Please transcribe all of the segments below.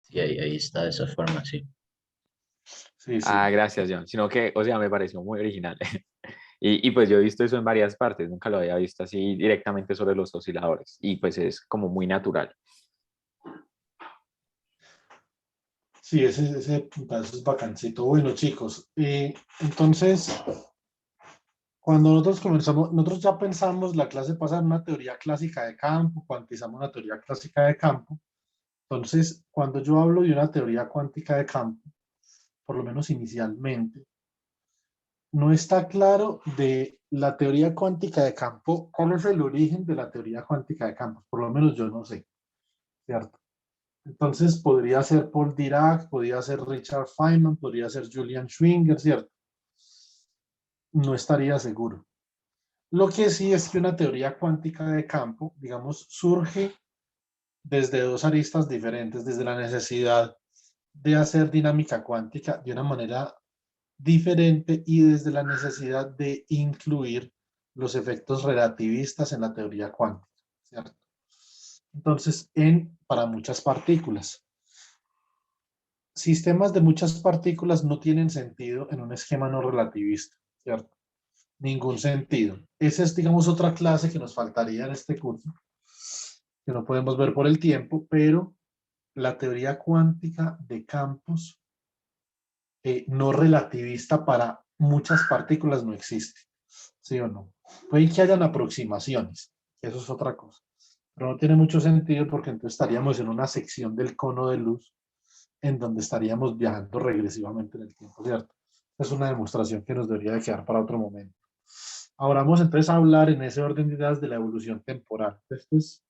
Sí, ahí está de esa forma, sí. Sí, Ah, sí. gracias, John. Sino que, o sea, me pareció muy original. Y pues yo he visto eso en varias partes, nunca lo había visto así directamente sobre los osciladores. Y pues es como muy natural. Sí, ese puntazo es bacancito. Bueno, chicos, entonces, cuando nosotros comenzamos, nosotros ya pensamos la clase pasada en una teoría clásica de campo, cuantizamos una teoría clásica de campo. Entonces, cuando yo hablo de una teoría cuántica de campo, por lo menos inicialmente, no está claro de la teoría cuántica de campo, cuál es el origen de la teoría cuántica de campos, por lo menos yo no sé, ¿cierto? Entonces podría ser Paul Dirac, podría ser Richard Feynman, podría ser Julian Schwinger, ¿cierto? No estaría seguro. Lo que sí es que una teoría cuántica de campo, digamos, surge desde dos aristas diferentes, desde la necesidad de hacer dinámica cuántica de una manera diferente y desde la necesidad de incluir los efectos relativistas en la teoría cuántica, ¿cierto? Entonces, para muchas partículas. Sistemas de muchas partículas no tienen sentido en un esquema no relativista, ¿cierto? Ningún sentido. Esa es, digamos, otra clase que nos faltaría en este curso, que no podemos ver por el tiempo, pero la teoría cuántica de campos no relativista para muchas partículas no existe, ¿sí o no? Puede que hayan aproximaciones, eso es otra cosa, pero no tiene mucho sentido porque entonces estaríamos en una sección del cono de luz en donde estaríamos viajando regresivamente en el tiempo, ¿cierto? Es una demostración que nos debería de quedar para otro momento. Ahora vamos entonces a hablar en ese orden de ideas de la evolución temporal. Esto es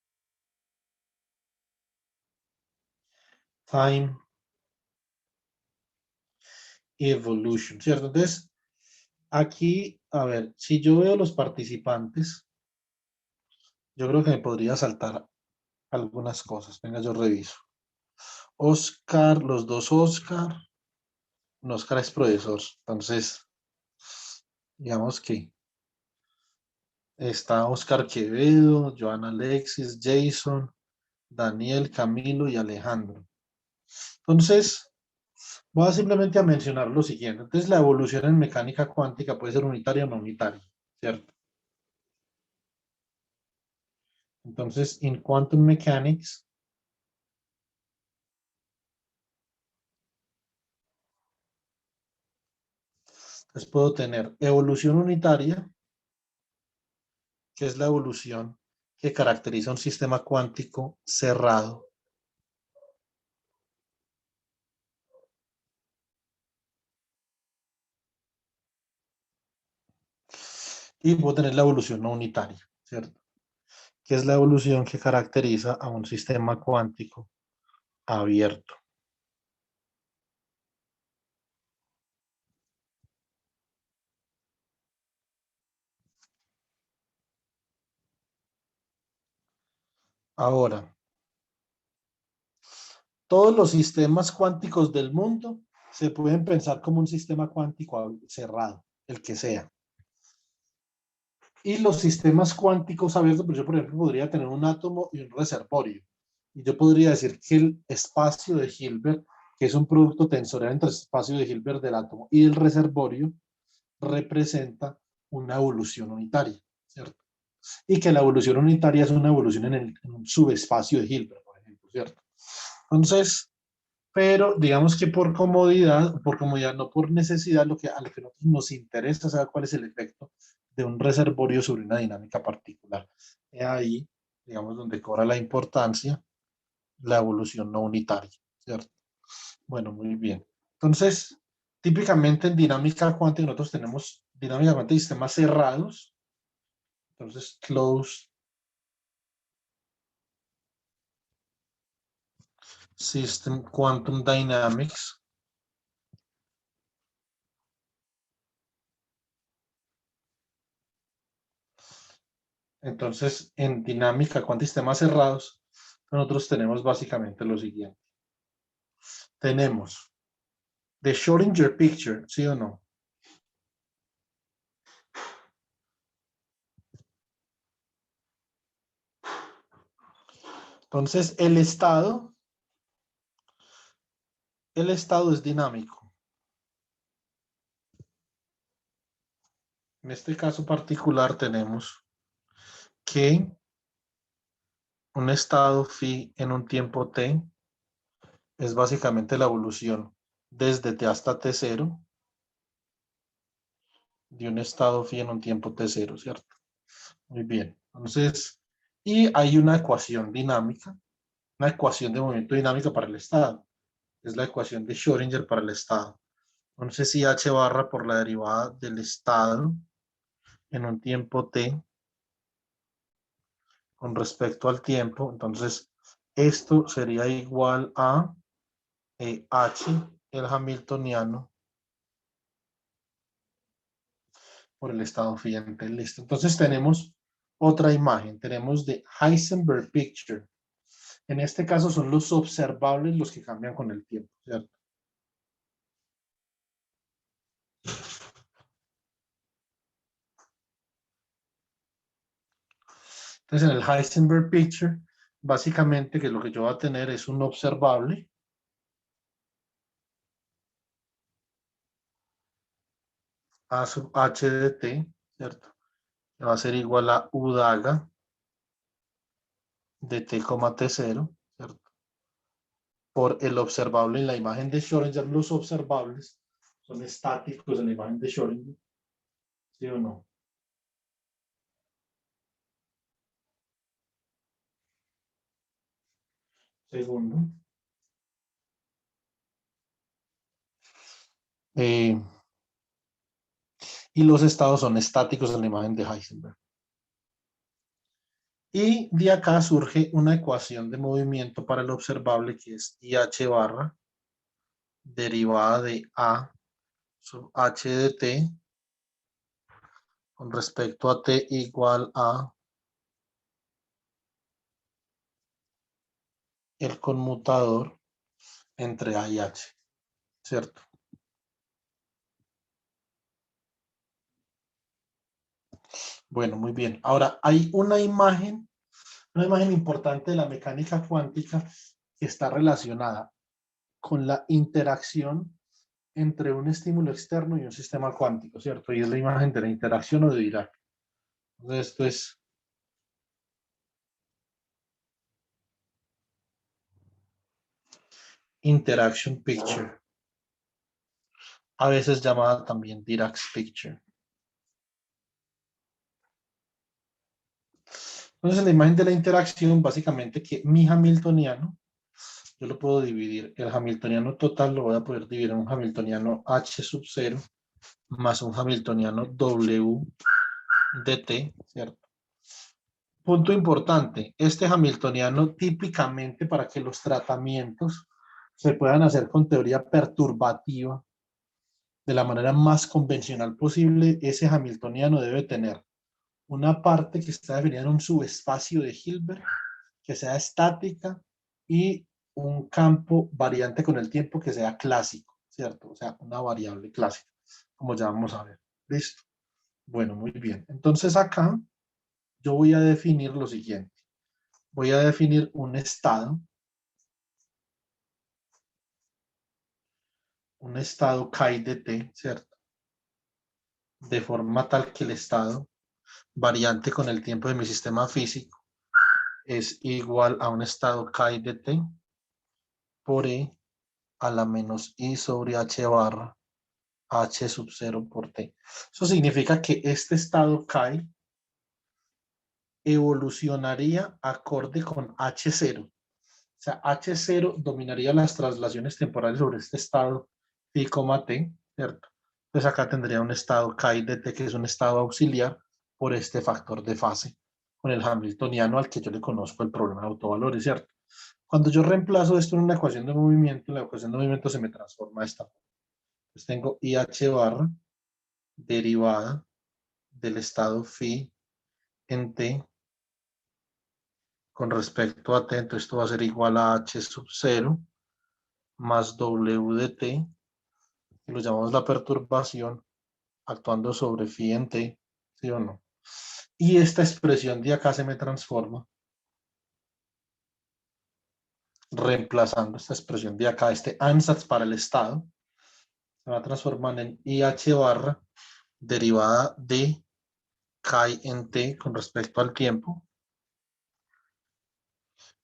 time evolution, ¿cierto? Entonces, aquí, a ver, si yo veo los participantes, yo creo que me podría saltar algunas cosas. Venga, yo reviso. Oscar, los dos Oscar. Un Oscar es profesor. Entonces, digamos que está Oscar Quevedo, Joan Alexis, Jason, Daniel, Camilo y Alejandro. Entonces, voy a simplemente a mencionar lo siguiente. Entonces, la evolución en mecánica cuántica puede ser unitaria o no unitaria, ¿cierto? Entonces, en quantum mechanics, pues puedo tener evolución unitaria, que es la evolución que caracteriza un sistema cuántico cerrado. Y puedo tener la evolución no unitaria, ¿cierto? Que es la evolución que caracteriza a un sistema cuántico abierto. Ahora, todos los sistemas cuánticos del mundo se pueden pensar como un sistema cuántico cerrado, el que sea. Y los sistemas cuánticos abiertos, pues yo por ejemplo podría tener un átomo y un reservorio. Y yo podría decir que el espacio de Hilbert, que es un producto tensorial entre el espacio de Hilbert del átomo y el reservorio, representa una evolución unitaria, ¿cierto? Y que la evolución unitaria es una evolución en un subespacio de Hilbert, por ejemplo, ¿cierto? Entonces, pero digamos que por comodidad, no por necesidad, a lo que nos interesa es saber cuál es el efecto de un reservorio sobre una dinámica particular. Es ahí, digamos, donde cobra la importancia la evolución no unitaria, ¿cierto? Bueno, muy bien. Entonces, típicamente en dinámica cuántica nosotros tenemos dinámica cuántica de sistemas cerrados, entonces closed system quantum dynamics. Entonces, en dinámica cuántica de sistemas cerrados, nosotros tenemos básicamente lo siguiente. Tenemos the Schrödinger picture, ¿sí o no? Entonces, el estado el estado es dinámico. En este caso particular tenemos que un estado phi en un tiempo t es básicamente la evolución desde t hasta t0 de un estado phi en un tiempo t0, ¿cierto? Muy bien. Entonces, y hay una ecuación dinámica, una ecuación de movimiento dinámico para el estado. Es la ecuación de Schrödinger para el estado. Entonces, si h barra por la derivada del estado en un tiempo t con respecto al tiempo, entonces esto sería igual a h, el hamiltoniano, por el estado siguiente. Listo. Entonces tenemos otra imagen. Tenemos de Heisenberg Picture. En este caso son los observables los que cambian con el tiempo, ¿cierto? Entonces en el Heisenberg Picture, básicamente que lo que yo voy a tener es un observable A sub h de t, ¿cierto? Que va a ser igual a u daga de t, t0, ¿cierto? Por el observable en la imagen de Schrödinger. Los observables son estáticos en la imagen de Schrödinger, ¿sí o no? Segundo. Y los estados son estáticos en la imagen de Heisenberg. Y de acá surge una ecuación de movimiento para el observable que es IH barra derivada de A sub H de T con respecto a T igual a el conmutador entre A y H, ¿cierto? Bueno, muy bien. Ahora, hay una imagen importante de la mecánica cuántica que está relacionada con la interacción entre un estímulo externo y un sistema cuántico, ¿cierto? Y es la imagen de la interacción o de Dirac. Entonces, esto es interaction picture, a veces llamada también Dirac's picture. Entonces, en la imagen de la interacción, básicamente que mi hamiltoniano, yo lo puedo dividir, el hamiltoniano total lo voy a poder dividir en un hamiltoniano H sub 0 más un hamiltoniano W de T, ¿cierto? Punto importante, este hamiltoniano típicamente para que los tratamientos se puedan hacer con teoría perturbativa de la manera más convencional posible, ese hamiltoniano debe tener una parte que está definida en un subespacio de Hilbert, que sea estática, y un campo variante con el tiempo que sea clásico, ¿cierto? O sea, una variable clásica, como ya vamos a ver. ¿Listo? Bueno, muy bien. Entonces acá yo voy a definir lo siguiente. Voy a definir un estado chi de t, ¿cierto? De forma tal que el estado variante con el tiempo de mi sistema físico es igual a un estado chi de t por e a la menos i sobre h barra h sub 0 por t. Eso significa que este estado chi evolucionaría acorde con h0. O sea, h0 dominaría las traslaciones temporales sobre este estado phi, t, ¿cierto? Entonces acá tendría un estado chi de t que es un estado auxiliar por este factor de fase con el hamiltoniano al que yo le conozco el problema de autovalores, ¿cierto? Cuando yo reemplazo esto en una ecuación de movimiento, la ecuación de movimiento se me transforma a esta. Entonces tengo IH barra derivada del estado phi en t con respecto a t, entonces esto va a ser igual a h sub 0 más w de t, que lo llamamos la perturbación actuando sobre phi en t, ¿sí o no? Y esta expresión de acá se me transforma reemplazando esta expresión de acá, este ansatz para el estado, se va a transformar en IH barra derivada de Chi en T con respecto al tiempo.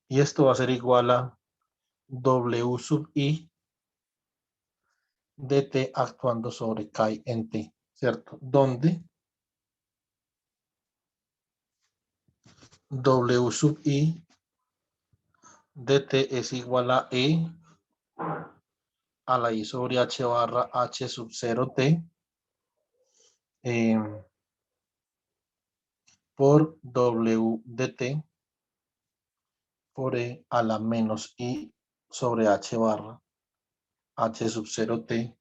Y esto va a ser igual a W sub I de T actuando sobre Chi en T, ¿cierto? Donde W sub I de T es igual a E a la I sobre H barra H sub 0 T por W de T por E a la menos I sobre H barra H sub 0 T,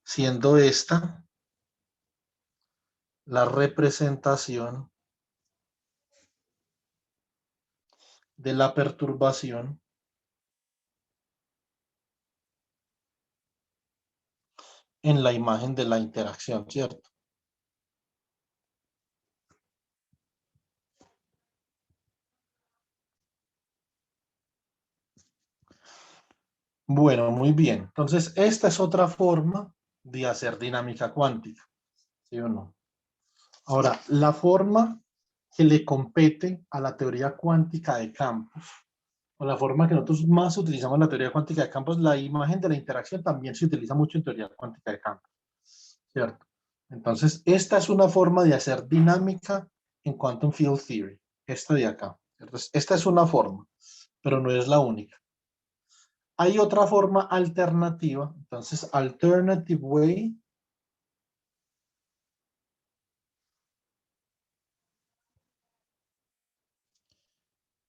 siendo esta la representación de la perturbación en la imagen de la interacción, ¿cierto? Bueno, muy bien. Entonces, esta es otra forma de hacer dinámica cuántica, ¿sí o no? Ahora, la forma que le compete a la teoría cuántica de campos, o la forma que nosotros más utilizamos en la teoría cuántica de campos, la imagen de la interacción también se utiliza mucho en teoría cuántica de campos, ¿cierto? Entonces, esta es una forma de hacer dinámica en Quantum Field Theory, esta de acá. Entonces, esta es una forma, pero no es la única. Hay otra forma alternativa, entonces, alternative way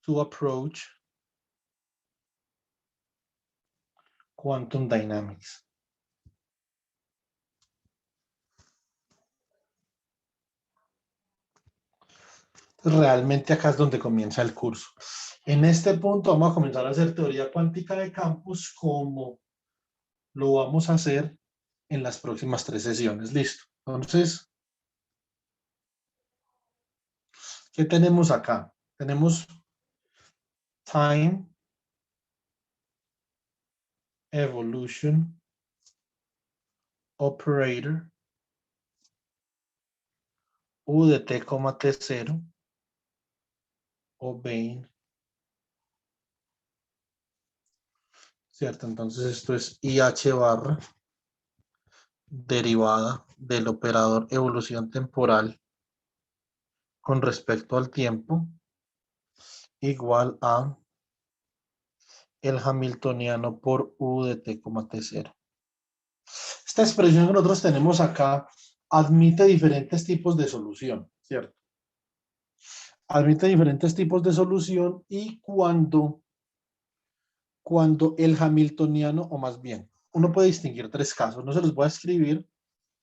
to approach quantum dynamics. Realmente acá es donde comienza el curso. En este punto vamos a comenzar a hacer teoría cuántica de campos como lo vamos a hacer en las próximas 3 sesiones. Listo. Entonces, ¿qué tenemos acá? Tenemos time evolution operator U de t, t0 o Bain, ¿cierto? Entonces esto es IH barra derivada del operador evolución temporal con respecto al tiempo igual a el hamiltoniano por U de t, t0. Esta expresión que nosotros tenemos acá admite diferentes tipos de solución, ¿cierto? Admite diferentes tipos de solución y cuando el hamiltoniano, o más bien, uno puede distinguir 3 casos, no se los voy a escribir,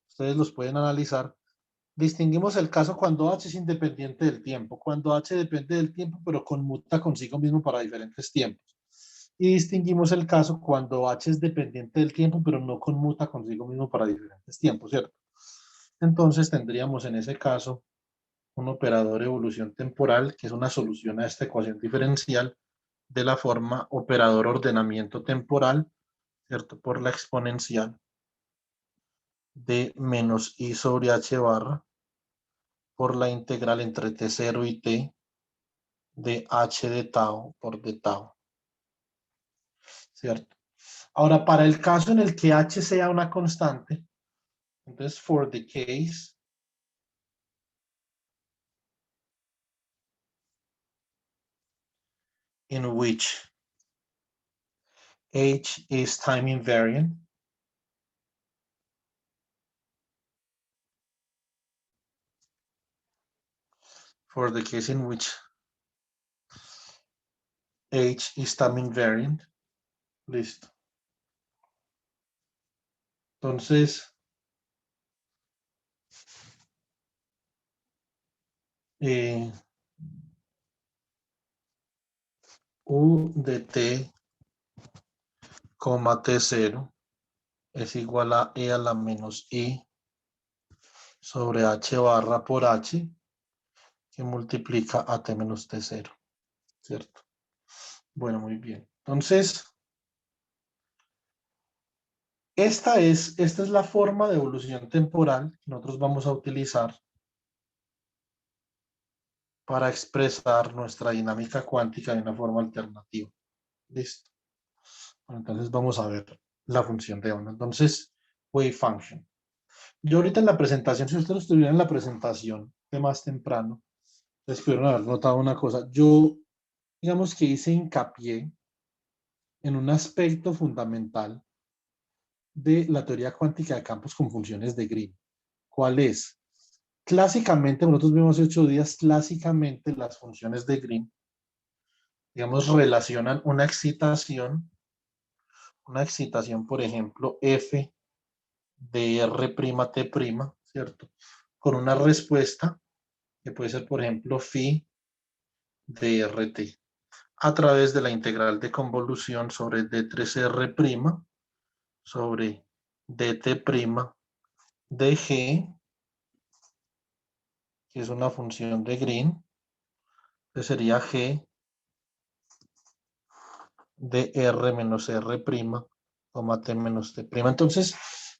ustedes los pueden analizar. Distinguimos el caso cuando H es independiente del tiempo, cuando H depende del tiempo, pero conmuta consigo mismo para diferentes tiempos. Y distinguimos el caso cuando H es dependiente del tiempo, pero no conmuta consigo mismo para diferentes tiempos, ¿cierto? Entonces tendríamos en ese caso un operador evolución temporal, que es una solución a esta ecuación diferencial de la forma operador ordenamiento temporal, ¿cierto? Por la exponencial de menos I sobre H barra por la integral entre T0 y T de H de tau por d tau, ¿cierto? Ahora, para el caso en el que H sea una constante, entonces, for the case in which H is time invariant, for the case in which H is time invariant, listo. Entonces, U de T, T0 es igual a E a la menos I sobre H barra por H que multiplica a T menos T0, ¿cierto? Bueno, muy bien. Entonces, esta es la forma de evolución temporal que nosotros vamos a utilizar para expresar nuestra dinámica cuántica de una forma alternativa. ¿Listo? Bueno, entonces vamos a ver la función de onda. Entonces, wave function. Yo ahorita en la presentación, si ustedes estuvieran en la presentación de más temprano, les pudieron haber notado una cosa. Yo, digamos que hice hincapié en un aspecto fundamental de la teoría cuántica de campos con funciones de Green. ¿Cuál es? Clásicamente, nosotros vimos 8 días, clásicamente las funciones de Green, digamos, relacionan una excitación, por ejemplo, F de R', ¿cierto? Con una respuesta que puede ser, por ejemplo, phi de RT, a través de la integral de convolución sobre D3R' sobre DT' de G, que es una función de Green, que sería G de R menos R', T menos T'. Entonces,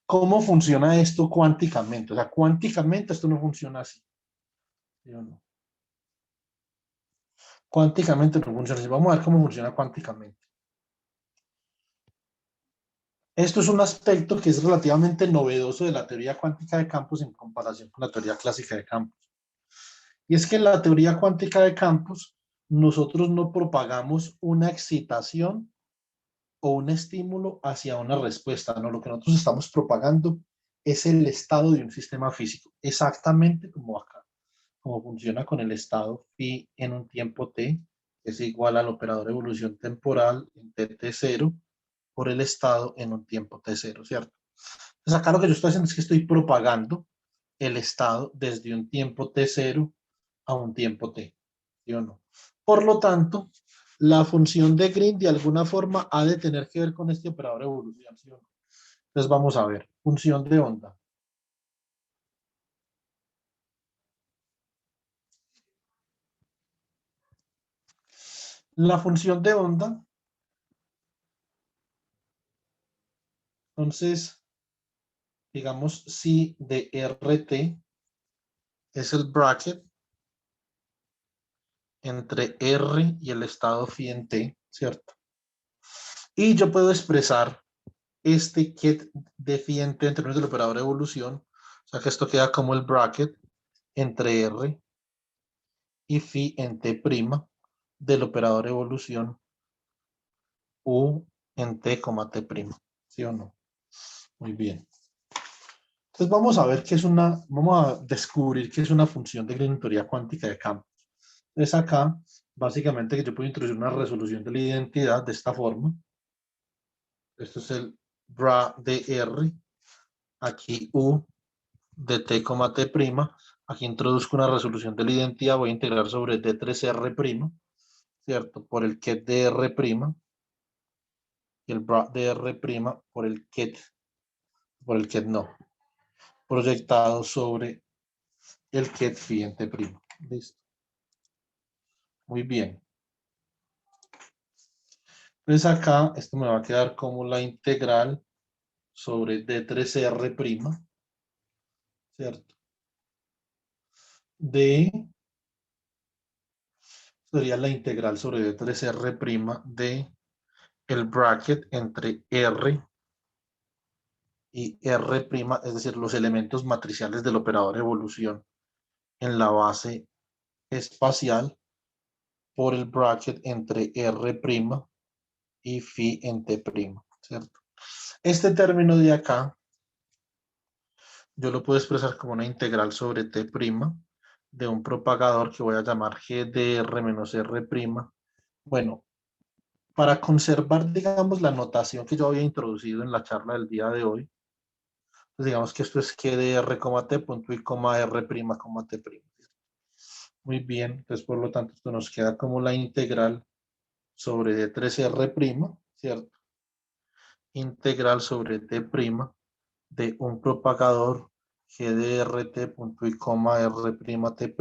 ¿cómo funciona esto cuánticamente? O sea, cuánticamente esto no funciona así. ¿Sí o no? Cuánticamente no funciona así. Vamos a ver cómo funciona cuánticamente. Esto es un aspecto que es relativamente novedoso de la teoría cuántica de campos en comparación con la teoría clásica de campos. Y es que en la teoría cuántica de campos, nosotros no propagamos una excitación o un estímulo hacia una respuesta, no, lo que nosotros estamos propagando es el estado de un sistema físico, exactamente como acá, como funciona con el estado phi en un tiempo t, que es igual al operador de evolución temporal en tt0 por el estado en un tiempo t0, ¿cierto? Entonces acá lo que yo estoy haciendo es que estoy propagando el estado desde un tiempo t0 a un tiempo t, ¿sí o no? Por lo tanto, la función de Green de alguna forma ha de tener que ver con este operador de evolución, ¿sí o no? Entonces vamos a ver, función de onda. La función de onda, entonces, digamos, si de RT es el bracket entre R y el estado phi en T, ¿cierto? Y yo puedo expresar este ket de phi en T en términos del operador de evolución, o sea que esto queda como el bracket entre R y phi en T' del operador de evolución U en T, T', ¿sí o no? Muy bien. Entonces vamos a ver qué es vamos a descubrir qué es una función de Green en teoría cuántica de campos. Entonces acá, básicamente que yo puedo introducir una resolución de la identidad de esta forma. Esto es el bra de R, aquí U de T, T'. Aquí introduzco una resolución de la identidad, voy a integrar sobre D3R', ¿cierto? Por el ket de R', y el bra de R' por el ket no, proyectado sobre el ket phi en T'. Listo. Muy bien. Entonces acá esto me va a quedar como la integral sobre D3R', ¿cierto? Sería la integral sobre D3R' de el bracket entre R y R', es decir, los elementos matriciales del operador de evolución en la base espacial por el bracket entre R' y phi en T', ¿cierto? Este término de acá, yo lo puedo expresar como una integral sobre T' de un propagador que voy a llamar GDR menos R'. Bueno, para conservar, digamos, la notación que yo había introducido en la charla del día de hoy, pues digamos que esto es GDR, T, punto y R', T'. Muy bien, entonces por lo tanto esto nos queda como la integral sobre D3R', ¿cierto? Integral sobre T' de un propagador GDRT, punto y R', T'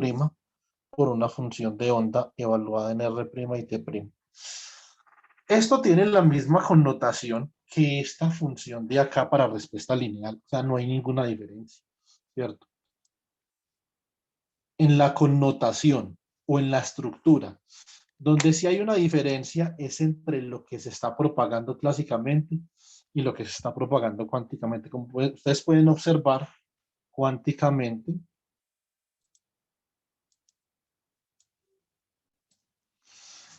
por una función de onda evaluada en R' y T'. Esto tiene la misma connotación que esta función de acá para respuesta lineal. O sea, no hay ninguna diferencia, ¿cierto? En la connotación o en la estructura. Donde sí hay una diferencia es entre lo que se está propagando clásicamente y lo que se está propagando cuánticamente. Como ustedes pueden observar, cuánticamente,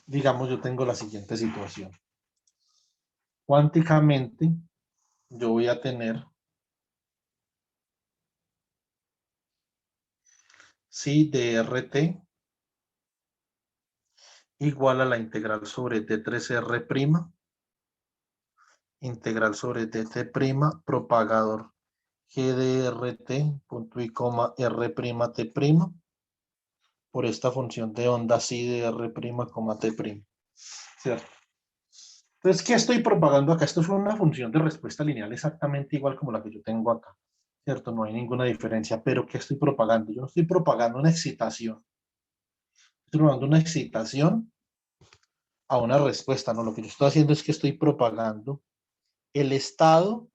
digamos, yo tengo la siguiente situación. Cuánticamente, yo voy a tener si drt igual a la integral sobre t3r', integral sobre dt', propagador g de rt, punto y coma r', t', por esta función de onda psi de r', t', ¿cierto? Entonces, ¿qué estoy propagando acá? Esto es una función de respuesta lineal exactamente igual como la que yo tengo acá, ¿cierto? No hay ninguna diferencia, pero ¿qué estoy propagando? Yo no estoy propagando una excitación. Estoy propagando una excitación a una respuesta, ¿no? Lo que yo estoy haciendo es que estoy propagando el estado,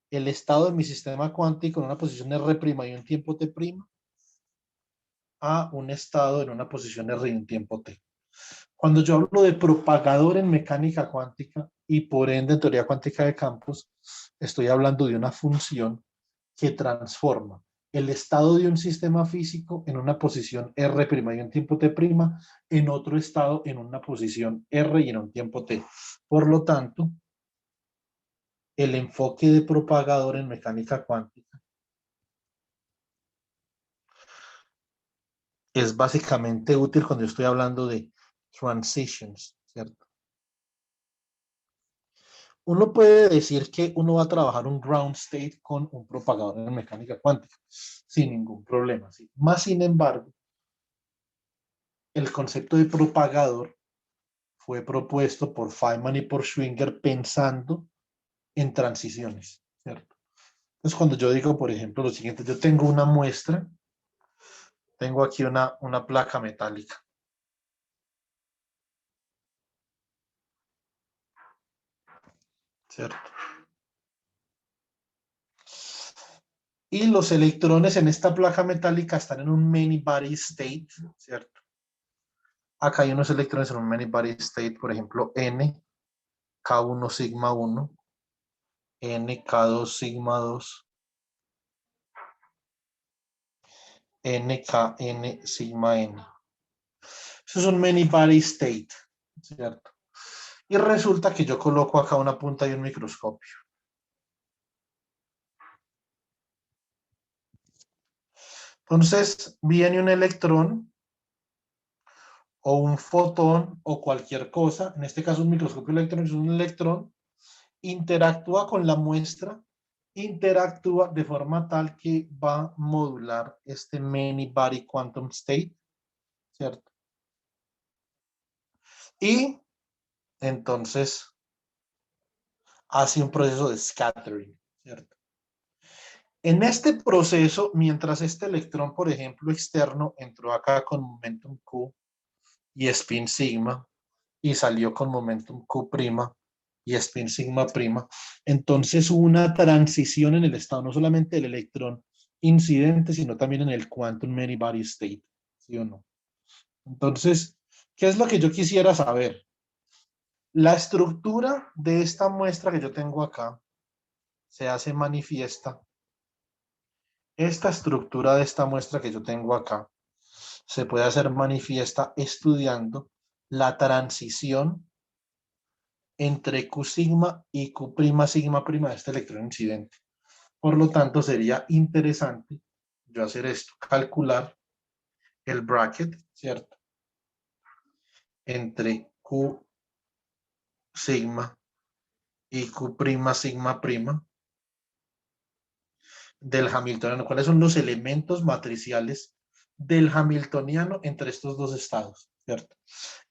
el estado de mi sistema cuántico en una posición R' y un tiempo T' a un estado en una posición R y un tiempo T. Cuando yo hablo de propagador en mecánica cuántica y por ende en teoría cuántica de campos, estoy hablando de una función que transforma el estado de un sistema físico en una posición R' y un tiempo T', en otro estado en una posición R y en un tiempo T. Por lo tanto, el enfoque de propagador en mecánica cuántica es básicamente útil cuando yo estoy hablando de transitions, ¿cierto? Uno puede decir que uno va a trabajar un ground state con un propagador en mecánica cuántica sin ningún problema, ¿sí? Más sin embargo, el concepto de propagador fue propuesto por Feynman y por Schwinger pensando en transiciones, ¿cierto? Entonces, cuando yo digo, por ejemplo, lo siguiente, yo tengo una muestra, tengo aquí una placa metálica, ¿cierto? Y los electrones en esta placa metálica están en un many body state, ¿cierto? Acá hay unos electrones en un many body state, por ejemplo, N, K1 sigma 1, N, K2 sigma 2, N, K, N, sigma N. Eso es un many body state, ¿cierto? Y resulta que yo coloco acá una punta y un microscopio. Entonces, viene un electrón o un fotón o cualquier cosa, en este caso un microscopio electrónico es un electrón, interactúa con la muestra, interactúa de forma tal que va a modular este many body quantum state, ¿cierto? Y entonces hace un proceso de scattering, ¿cierto? En este proceso, mientras este electrón, por ejemplo, externo, entró acá con momentum Q y spin sigma, y salió con momentum Q' y spin sigma prima, entonces hubo una transición en el estado, no solamente del electrón incidente, sino también en el quantum many body state, ¿sí o no? Entonces, ¿qué es lo que yo quisiera saber? La estructura de esta muestra que yo tengo acá se hace manifiesta. Esta estructura de esta muestra que yo tengo acá se puede hacer manifiesta estudiando la transición entre Q sigma y Q prima sigma prima de este electrón incidente. Por lo tanto, sería interesante yo hacer esto, calcular el bracket, ¿cierto? Entre Q sigma y Q prima sigma prima del hamiltoniano. ¿Cuáles son los elementos matriciales del hamiltoniano entre estos dos estados? ¿Cierto?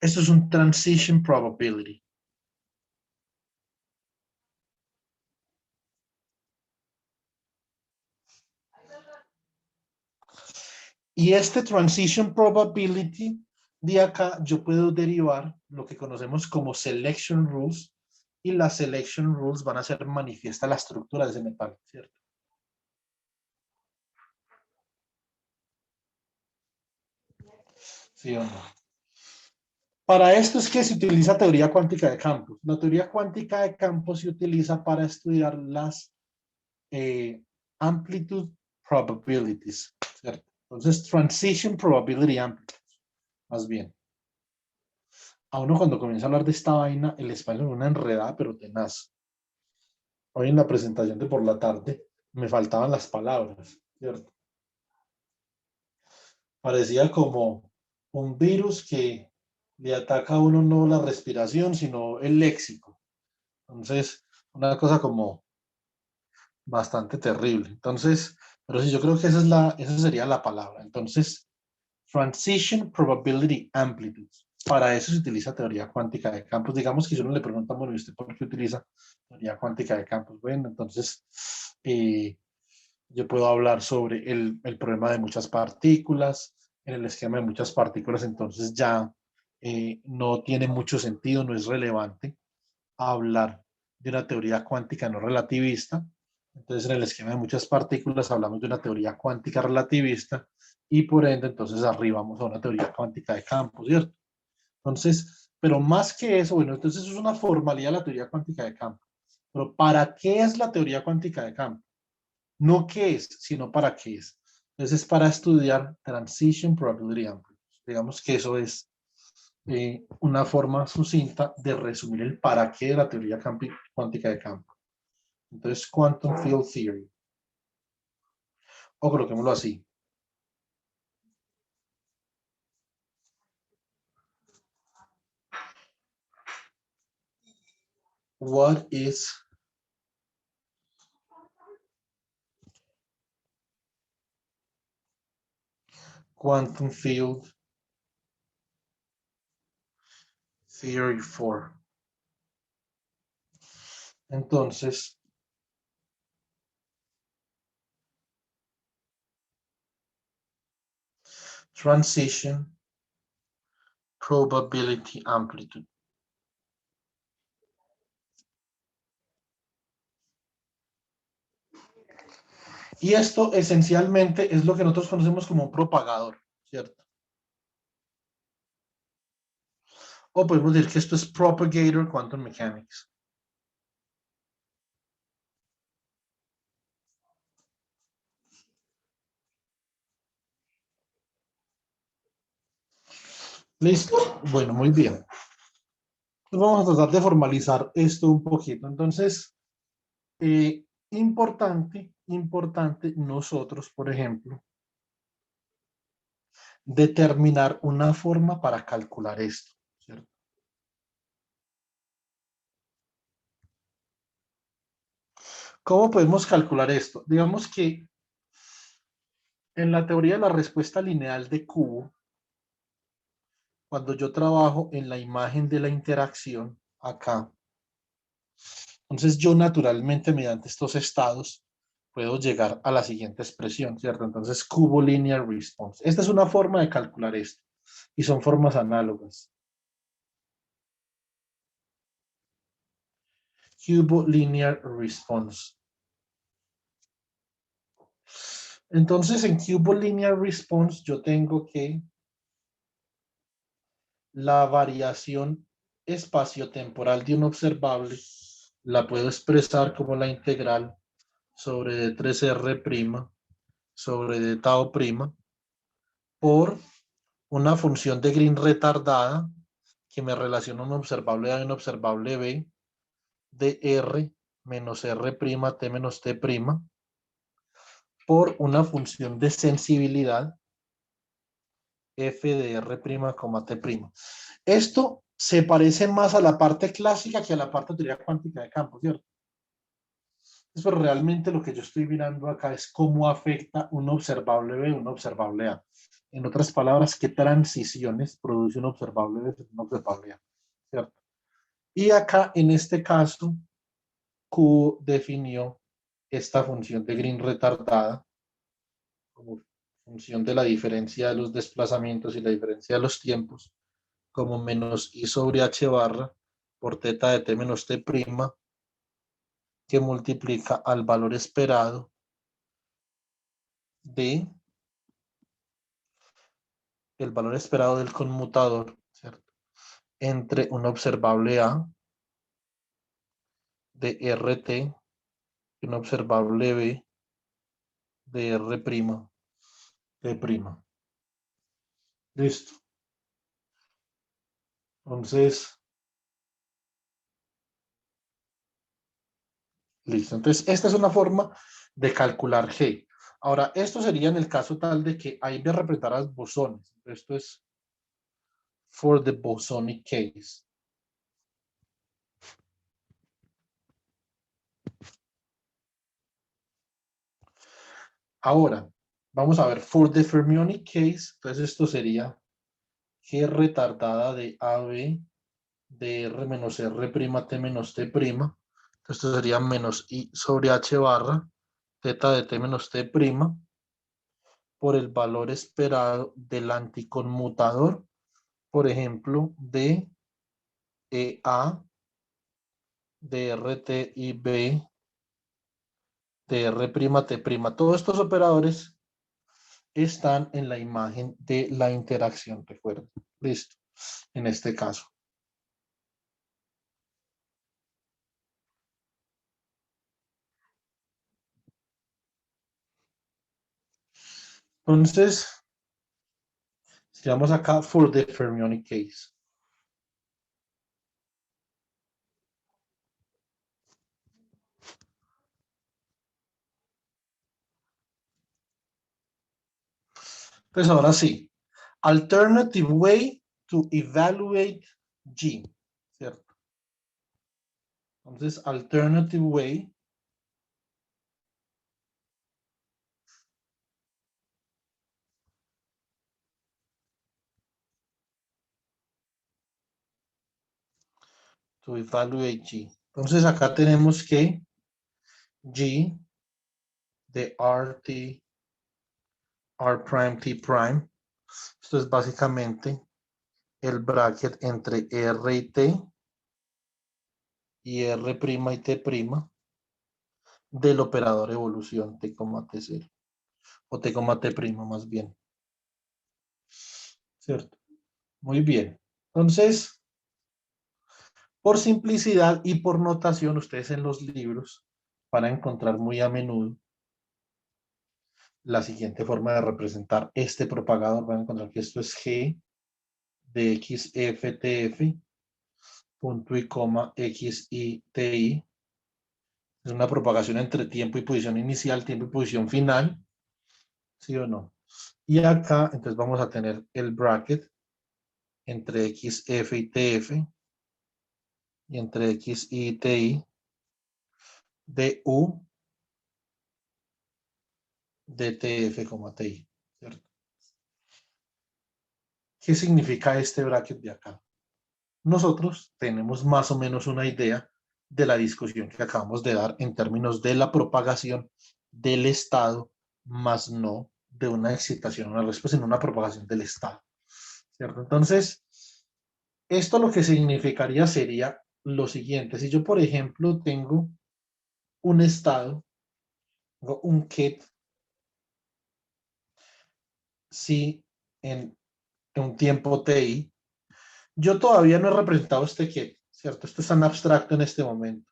Esto es un transition probability. Y este transition probability De acá yo puedo derivar lo que conocemos como selection rules, y las selection rules van a hacer manifiesta la estructura de ese metal, ¿cierto? ¿Sí o no? Para esto es que se utiliza teoría cuántica de campos. La teoría cuántica de campos se utiliza para estudiar las amplitude probabilities, ¿cierto? Entonces, transition probability amplitude, más bien. A uno cuando comienza a hablar de esta vaina, el español es una enredada, pero tenaz. Hoy en la presentación de por la tarde me faltaban las palabras, ¿cierto? Parecía como un virus que le ataca a uno no la respiración, sino el léxico. Entonces, una cosa como bastante terrible. Entonces, pero sí, yo creo que esa sería la palabra. Entonces, Transition Probability Amplitude. Para eso se utiliza teoría cuántica de campos. Digamos que si uno le pregunta, bueno, ¿y usted por qué utiliza teoría cuántica de campos? Bueno, entonces yo puedo hablar sobre el problema de muchas partículas. En el esquema de muchas partículas, entonces ya no tiene mucho sentido, no es relevante hablar de una teoría cuántica no relativista. Entonces, en el esquema de muchas partículas hablamos de una teoría cuántica relativista y por ende, entonces arribamos a una teoría cuántica de campos, ¿cierto? Entonces, pero más que eso, bueno, entonces eso es una formalidad de la teoría cuántica de campos. Pero ¿para qué es la teoría cuántica de campos? No qué es, sino para qué es. Entonces, es para estudiar Transition Probability Amplitude. Digamos que eso es una forma sucinta de resumir el para qué de la teoría cuántica de campo. Entonces, Quantum Field Theory. O coloquémoslo así. What is Quantum Field Theory for? Entonces, Transition Probability Amplitude. Y esto esencialmente es lo que nosotros conocemos como un propagador, ¿cierto? O podemos decir que esto es Propagator Quantum Mechanics. ¿Listo? Bueno, muy bien. Vamos a tratar de formalizar esto un poquito. Entonces, importante nosotros, por ejemplo, determinar una forma para calcular esto, ¿cierto? ¿Cómo podemos calcular esto? Digamos que en la teoría de la respuesta lineal de cubo, cuando yo trabajo en la imagen de la interacción acá, entonces yo naturalmente mediante estos estados puedo llegar a la siguiente expresión, ¿cierto? Entonces, cubo linear response. Esta es una forma de calcular esto y son formas análogas. Cubo linear response. Entonces, en cubo linear response yo tengo que la variación espaciotemporal de un observable la puedo expresar como la integral sobre D3R' sobre D tau' por una función de Green retardada que me relaciona un observable A y un observable B de R menos R' T menos T' por una función de sensibilidad F de R', T'. Esto se parece más a la parte clásica que a la parte de teoría cuántica de campo, ¿cierto? Pero realmente lo que yo estoy mirando acá es cómo afecta un observable B a un observable A. En otras palabras, qué transiciones produce un observable B y un observable A, ¿cierto? Y acá, en este caso, Q definió esta función de Green retardada como función de la diferencia de los desplazamientos y la diferencia de los tiempos, como menos i sobre h barra por teta de t menos t prima, que multiplica al valor esperado de el valor esperado del conmutador, ¿cierto? Entre un observable A de RT y un observable B de R', T'. Listo. Entonces, listo. Entonces, esta es una forma de calcular G. Ahora, esto sería en el caso tal de que ahí me representaras bosones. Esto es for the bosonic case. Ahora, vamos a ver for the fermionic case. Entonces, esto sería G retardada de AB de R menos R' T menos T'. Esto sería menos I sobre H barra teta de T menos T' por el valor esperado del anticonmutador, por ejemplo, de EA, de RT y B, de R', T'. Todos estos operadores están en la imagen de la interacción, recuerden. Listo, en este caso. Entonces, si vamos acá, for the fermionic case. Entonces, ahora sí. Alternative way to evaluate G, ¿cierto? Entonces, alternative way to evaluate G. Entonces, acá tenemos que G de RT, R prime, T prime. Esto es básicamente el bracket entre R y T y R' y T' del operador evolución T, T0 o T, T' más bien. ¿Cierto? Muy bien. Entonces, por simplicidad y por notación, ustedes en los libros van a encontrar muy a menudo la siguiente forma de representar este propagador. Van a encontrar que esto es G de XFTF, punto y coma XITI. Es una propagación entre tiempo y posición inicial, tiempo y posición final. ¿Sí o no? Y acá, entonces vamos a tener el bracket entre XF y TF y entre X y TI de U de TF, TI. ¿Cierto? ¿Qué significa este bracket de acá? Nosotros tenemos más o menos una idea de la discusión que acabamos de dar en términos de la propagación del estado, más no de una excitación, una respuesta, sino una propagación del estado. ¿Cierto? Entonces, esto lo que significaría sería lo siguiente. Si yo, por ejemplo, tengo un estado, un ket, si en un tiempo ti, yo todavía no he representado este ket, ¿cierto? Esto es tan abstracto en este momento.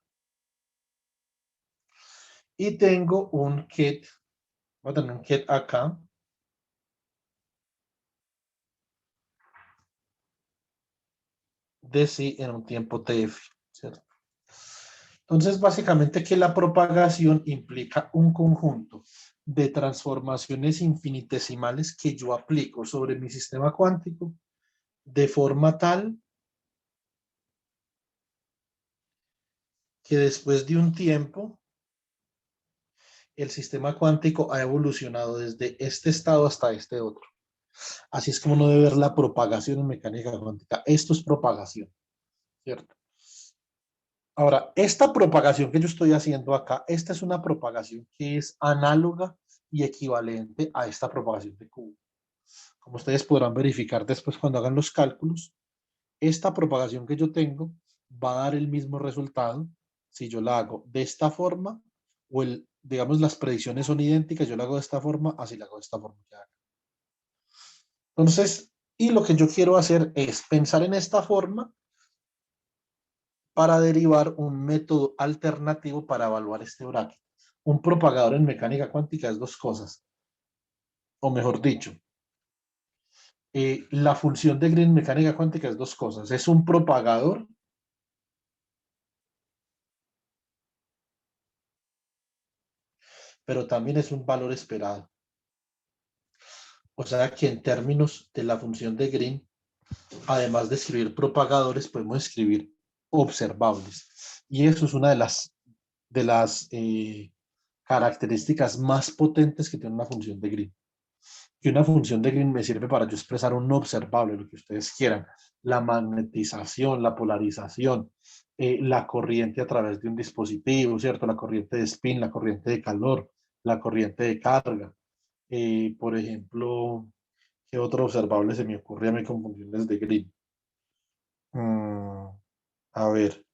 Y tengo un ket, voy a tener un ket acá. De sí en un tiempo tf, ¿cierto? Entonces, básicamente que la propagación implica un conjunto de transformaciones infinitesimales que yo aplico sobre mi sistema cuántico de forma tal que después de un tiempo el sistema cuántico ha evolucionado desde este estado hasta este otro. Así es como uno debe ver la propagación en mecánica cuántica. Esto es propagación, ¿cierto? Ahora, esta propagación que yo estoy haciendo acá, esta es una propagación que es análoga y equivalente a esta propagación de Q. Como ustedes podrán verificar después cuando hagan los cálculos, esta propagación que yo tengo va a dar el mismo resultado si yo la hago de esta forma o digamos las predicciones son idénticas, yo la hago de esta forma, así la hago de esta forma. Entonces, y lo que yo quiero hacer es pensar en esta forma para derivar un método alternativo para evaluar este bracket. Un propagador en mecánica cuántica es dos cosas, o mejor dicho, la función de Green en mecánica cuántica es dos cosas. Es un propagador pero también es un valor esperado. O sea que en términos de la función de Green, además de escribir propagadores, podemos escribir observables. Y eso es una de las características más potentes que tiene una función de Green. Que una función de Green me sirve para yo expresar un observable, lo que ustedes quieran. La magnetización, la polarización, la corriente a través de un dispositivo, ¿cierto? La corriente de spin, la corriente de calor, la corriente de carga. Por ejemplo, ¿qué otro observable se me ocurre a mí con funciones de Green? A ver,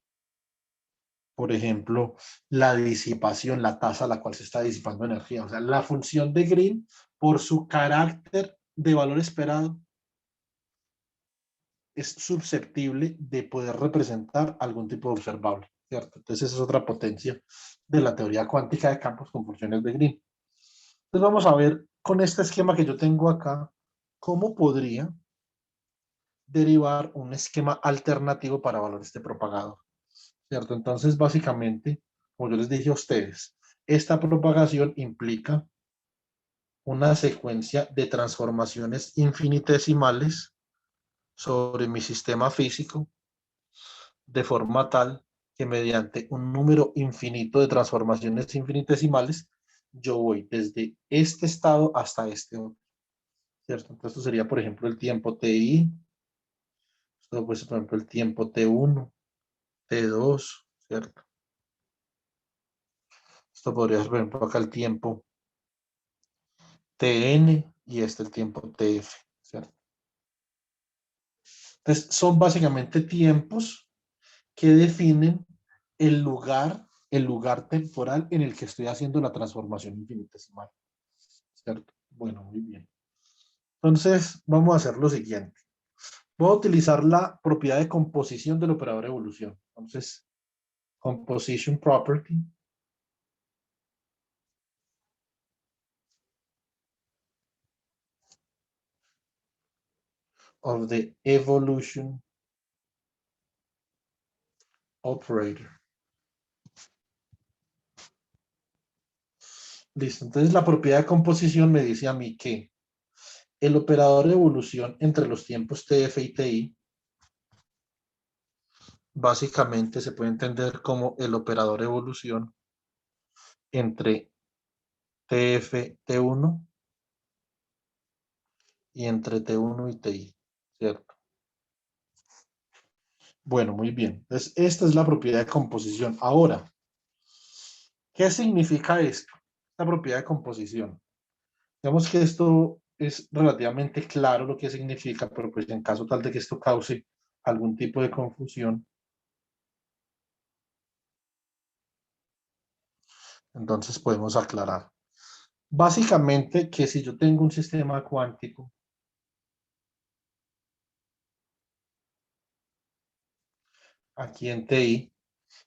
por ejemplo, la disipación, la tasa a la cual se está disipando energía. O sea, la función de Green, por su carácter de valor esperado, es susceptible de poder representar algún tipo de observable, ¿cierto? Entonces, esa es otra potencia de la teoría cuántica de campos con funciones de Green. Entonces, vamos a ver con este esquema que yo tengo acá, cómo podría derivar un esquema alternativo para evaluar este propagador, ¿cierto? Entonces, básicamente, como yo les dije a ustedes, esta propagación implica una secuencia de transformaciones infinitesimales sobre mi sistema físico de forma tal que mediante un número infinito de transformaciones infinitesimales yo voy desde este estado hasta este otro, ¿cierto? Entonces, esto sería, por ejemplo, el tiempo TI, esto puede ser, por ejemplo, el tiempo T1, T2, ¿cierto? Esto podría ser, por ejemplo, acá el tiempo TN y este el tiempo TF, ¿cierto? Entonces, son básicamente tiempos que definen el lugar temporal en el que estoy haciendo la transformación infinitesimal, ¿cierto? Bueno, muy bien. Entonces, vamos a hacer lo siguiente. Voy a utilizar la propiedad de composición del operador de evolución. Entonces, composition property of the evolution operator. Listo. Entonces, la propiedad de composición me dice a mí que el operador de evolución entre los tiempos TF y TI básicamente se puede entender como el operador de evolución entre TF, T1 y entre T1 y TI, ¿cierto? Bueno, muy bien. Entonces, esta es la propiedad de composición. Ahora, ¿qué significa esto? Esta propiedad de composición. Digamos que esto es relativamente claro lo que significa, pero pues en caso tal de que esto cause algún tipo de confusión, entonces podemos aclarar. Básicamente que si yo tengo un sistema cuántico aquí en TI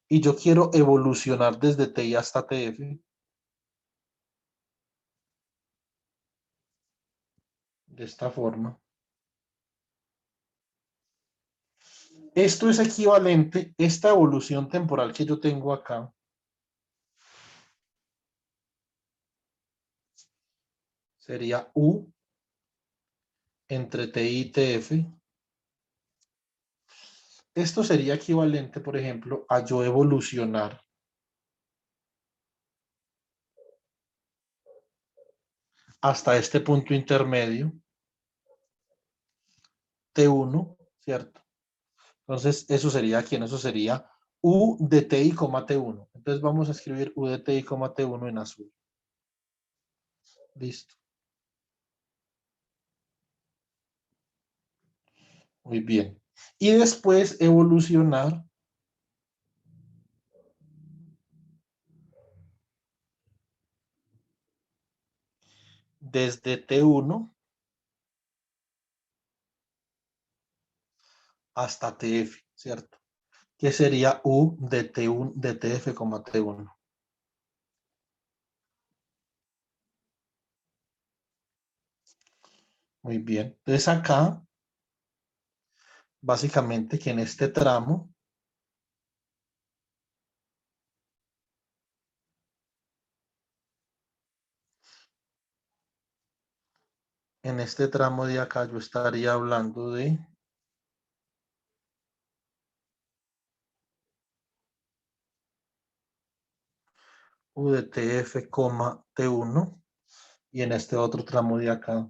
y yo quiero evolucionar desde TI hasta TF, de esta forma. Esto es equivalente, esta evolución temporal que yo tengo acá, sería U entre TI y TF. Esto sería equivalente, por ejemplo, a yo evolucionar hasta este punto intermedio, T1, ¿cierto? Entonces, eso sería aquí, eso sería U de TI, T1. Entonces, vamos a escribir U de TI, T1 en azul. Listo. Muy bien. Y después evolucionar desde T1 hasta TF, ¿cierto? Que sería U de T1 de TF, T1. Muy bien. Entonces acá, básicamente que en este tramo, de acá yo estaría hablando de U de TF, T1. Y en este otro tramo de acá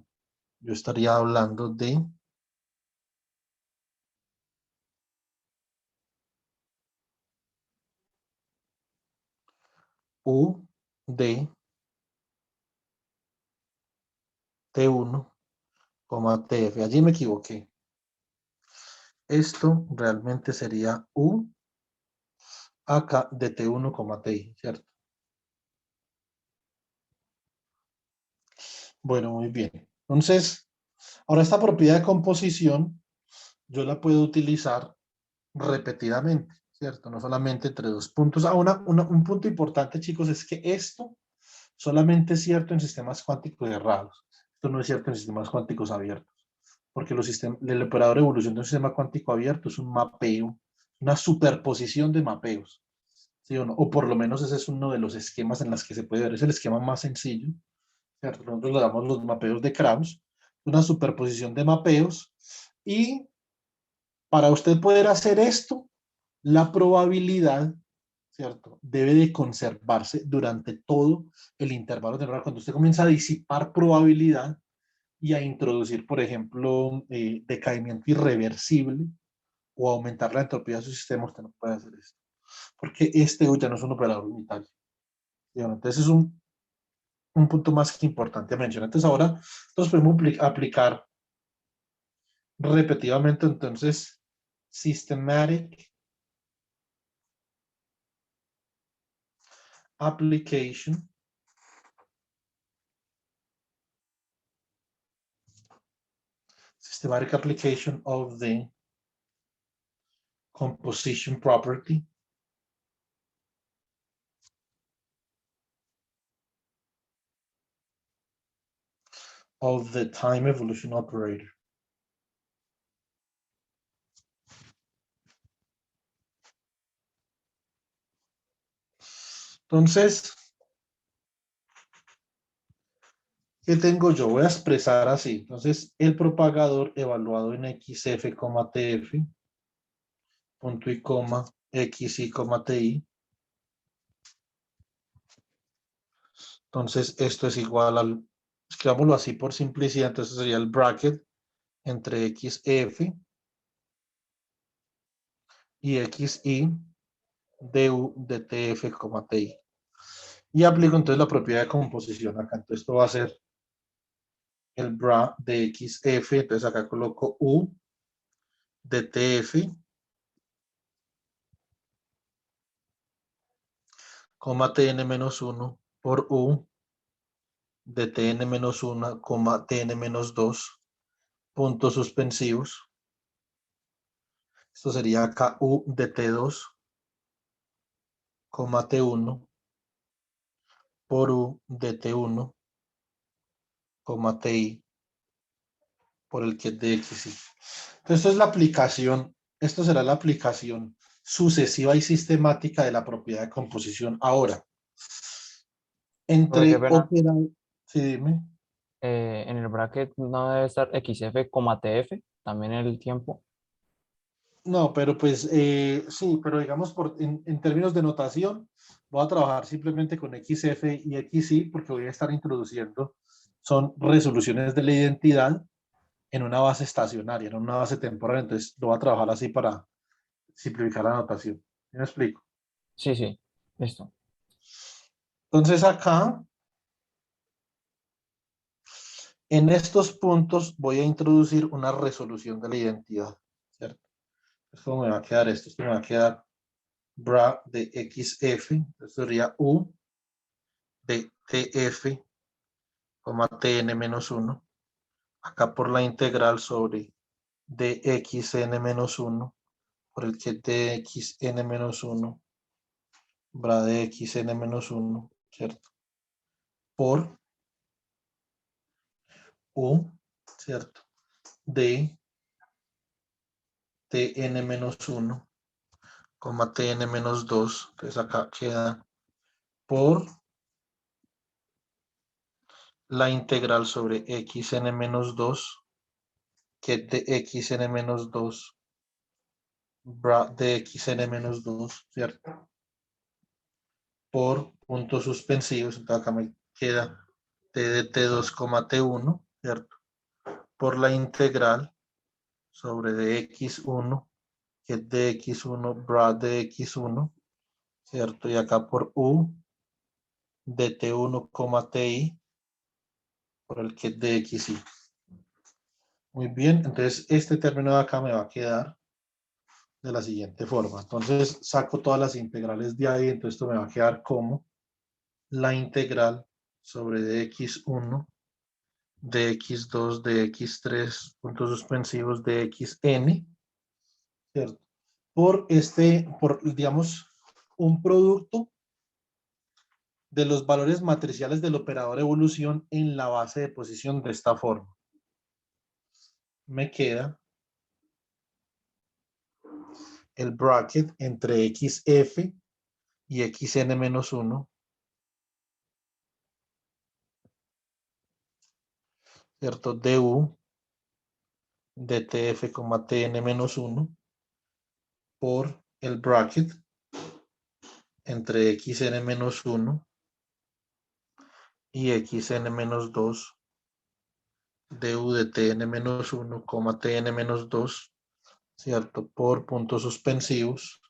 yo estaría hablando de U de T1, TF. Allí me equivoqué. Esto realmente sería U acá de T1, TI, ¿cierto? Bueno, muy bien. Entonces, ahora esta propiedad de composición yo la puedo utilizar repetidamente, ¿cierto? No solamente entre dos puntos. Un punto importante, chicos, es que esto solamente es cierto en sistemas cuánticos cerrados. Esto no es cierto en sistemas cuánticos abiertos, porque el operador de evolución de un sistema cuántico abierto es un mapeo, una superposición de mapeos, ¿sí o no? O por lo menos ese es uno de los esquemas en los que se puede ver. Es el esquema más sencillo, ¿cierto? Nosotros le damos los mapeos de Krauss, una superposición de mapeos, y para usted poder hacer esto, la probabilidad, ¿cierto? Debe de conservarse durante todo el intervalo temporal. Cuando usted comienza a disipar probabilidad y a introducir, por ejemplo, decaimiento irreversible o aumentar la entropía de su sistema, usted no puede hacer esto. Porque este ya no es un operador unitario. ¿Sí? Entonces es un punto más que importante a mencionar. Entonces ahora nosotros podemos aplicar repetidamente, entonces, systematic application of the composition property of the time evolution operator. Entonces, ¿qué tengo yo? Voy a expresar así. Entonces, el propagador evaluado en XF, TF, punto y coma, XI, TI. Entonces, esto es igual al, escribámoslo así por simplicidad, entonces sería el bracket entre XF y XI du de TF, TI. Y aplico entonces la propiedad de composición acá. Entonces, esto va a ser el bra de XF, entonces acá coloco U de TF, Tn-1 por U de Tn-1, Tn-2, puntos suspensivos. Esto sería acá U de T2, T1 por U de T1, Ti por el que es de XY. Entonces, esto es la aplicación, esto será la aplicación sucesiva y sistemática de la propiedad de composición. Ahora, Profe, qué entre pena. operadores, sí, dime. En el bracket no debe estar XF, TF, también el tiempo. No, pero pues sí, pero digamos en términos de notación, voy a trabajar simplemente con XF y XY porque voy a estar introduciendo, son resoluciones de la identidad en una base estacionaria, en una base temporal, entonces lo voy a trabajar así para simplificar la notación. ¿Me explico? Sí, sí, listo. Entonces acá En estos puntos voy a introducir una resolución de la identidad, ¿cierto? Entonces, ¿cómo me va a quedar esto? Esto me va a quedar bra de XF, entonces sería U de TF, Tn menos 1, acá por la integral sobre dxn menos 1, por el que dxn menos 1, bra de xn menos 1, ¿cierto? Por U, ¿cierto? De tn menos 1, tn menos 2, entonces acá queda por la integral sobre xn menos 2, que de xn menos 2, bra de xn menos 2, ¿cierto? Por puntos suspensivos, entonces acá me queda t de t2, t1, ¿cierto? Por la integral sobre dx1, que es dx1, bra de x1, ¿cierto? Y acá por u de t1, ti, por el que es dxi. Muy bien, entonces este término de acá me va a quedar de la siguiente forma. Entonces saco todas las integrales de ahí, entonces esto me va a quedar como la integral sobre dx1, dx2, dx3, puntos suspensivos, dxn, ¿cierto? Por, digamos, un producto de los valores matriciales del operador evolución en la base de posición de esta forma. Me queda el bracket entre xf y xn menos 1, ¿cierto? du de tf, tn menos 1 por el bracket entre xn menos 1 y xn menos 2 du de tn menos 1, tn menos 2, ¿cierto? Por puntos suspensivos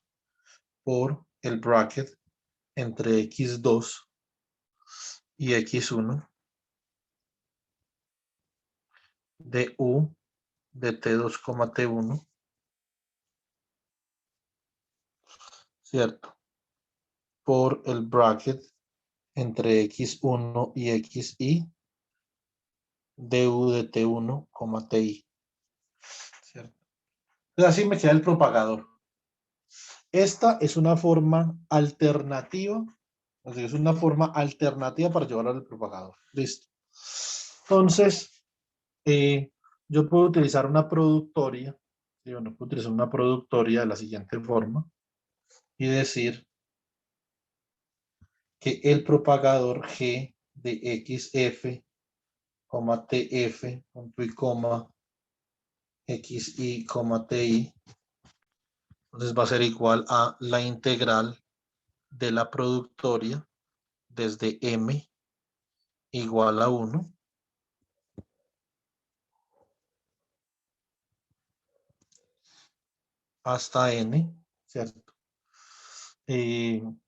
por el bracket entre x2 y x1 de u de t2, t1, ¿cierto? Por el bracket entre x1 y xi du de t1, ti, ¿cierto? Entonces así me queda el propagador. Esta es una forma alternativa, es una forma alternativa para llevar al propagador. Listo. Entonces, yo puedo utilizar una productoria, ¿sí? Bueno, puedo utilizar una productoria de la siguiente forma y decir que el propagador G de XF, TF, punto y coma, XI, TI, entonces va a ser igual a la integral de la productoria desde M igual a 1 hasta N, ¿cierto? De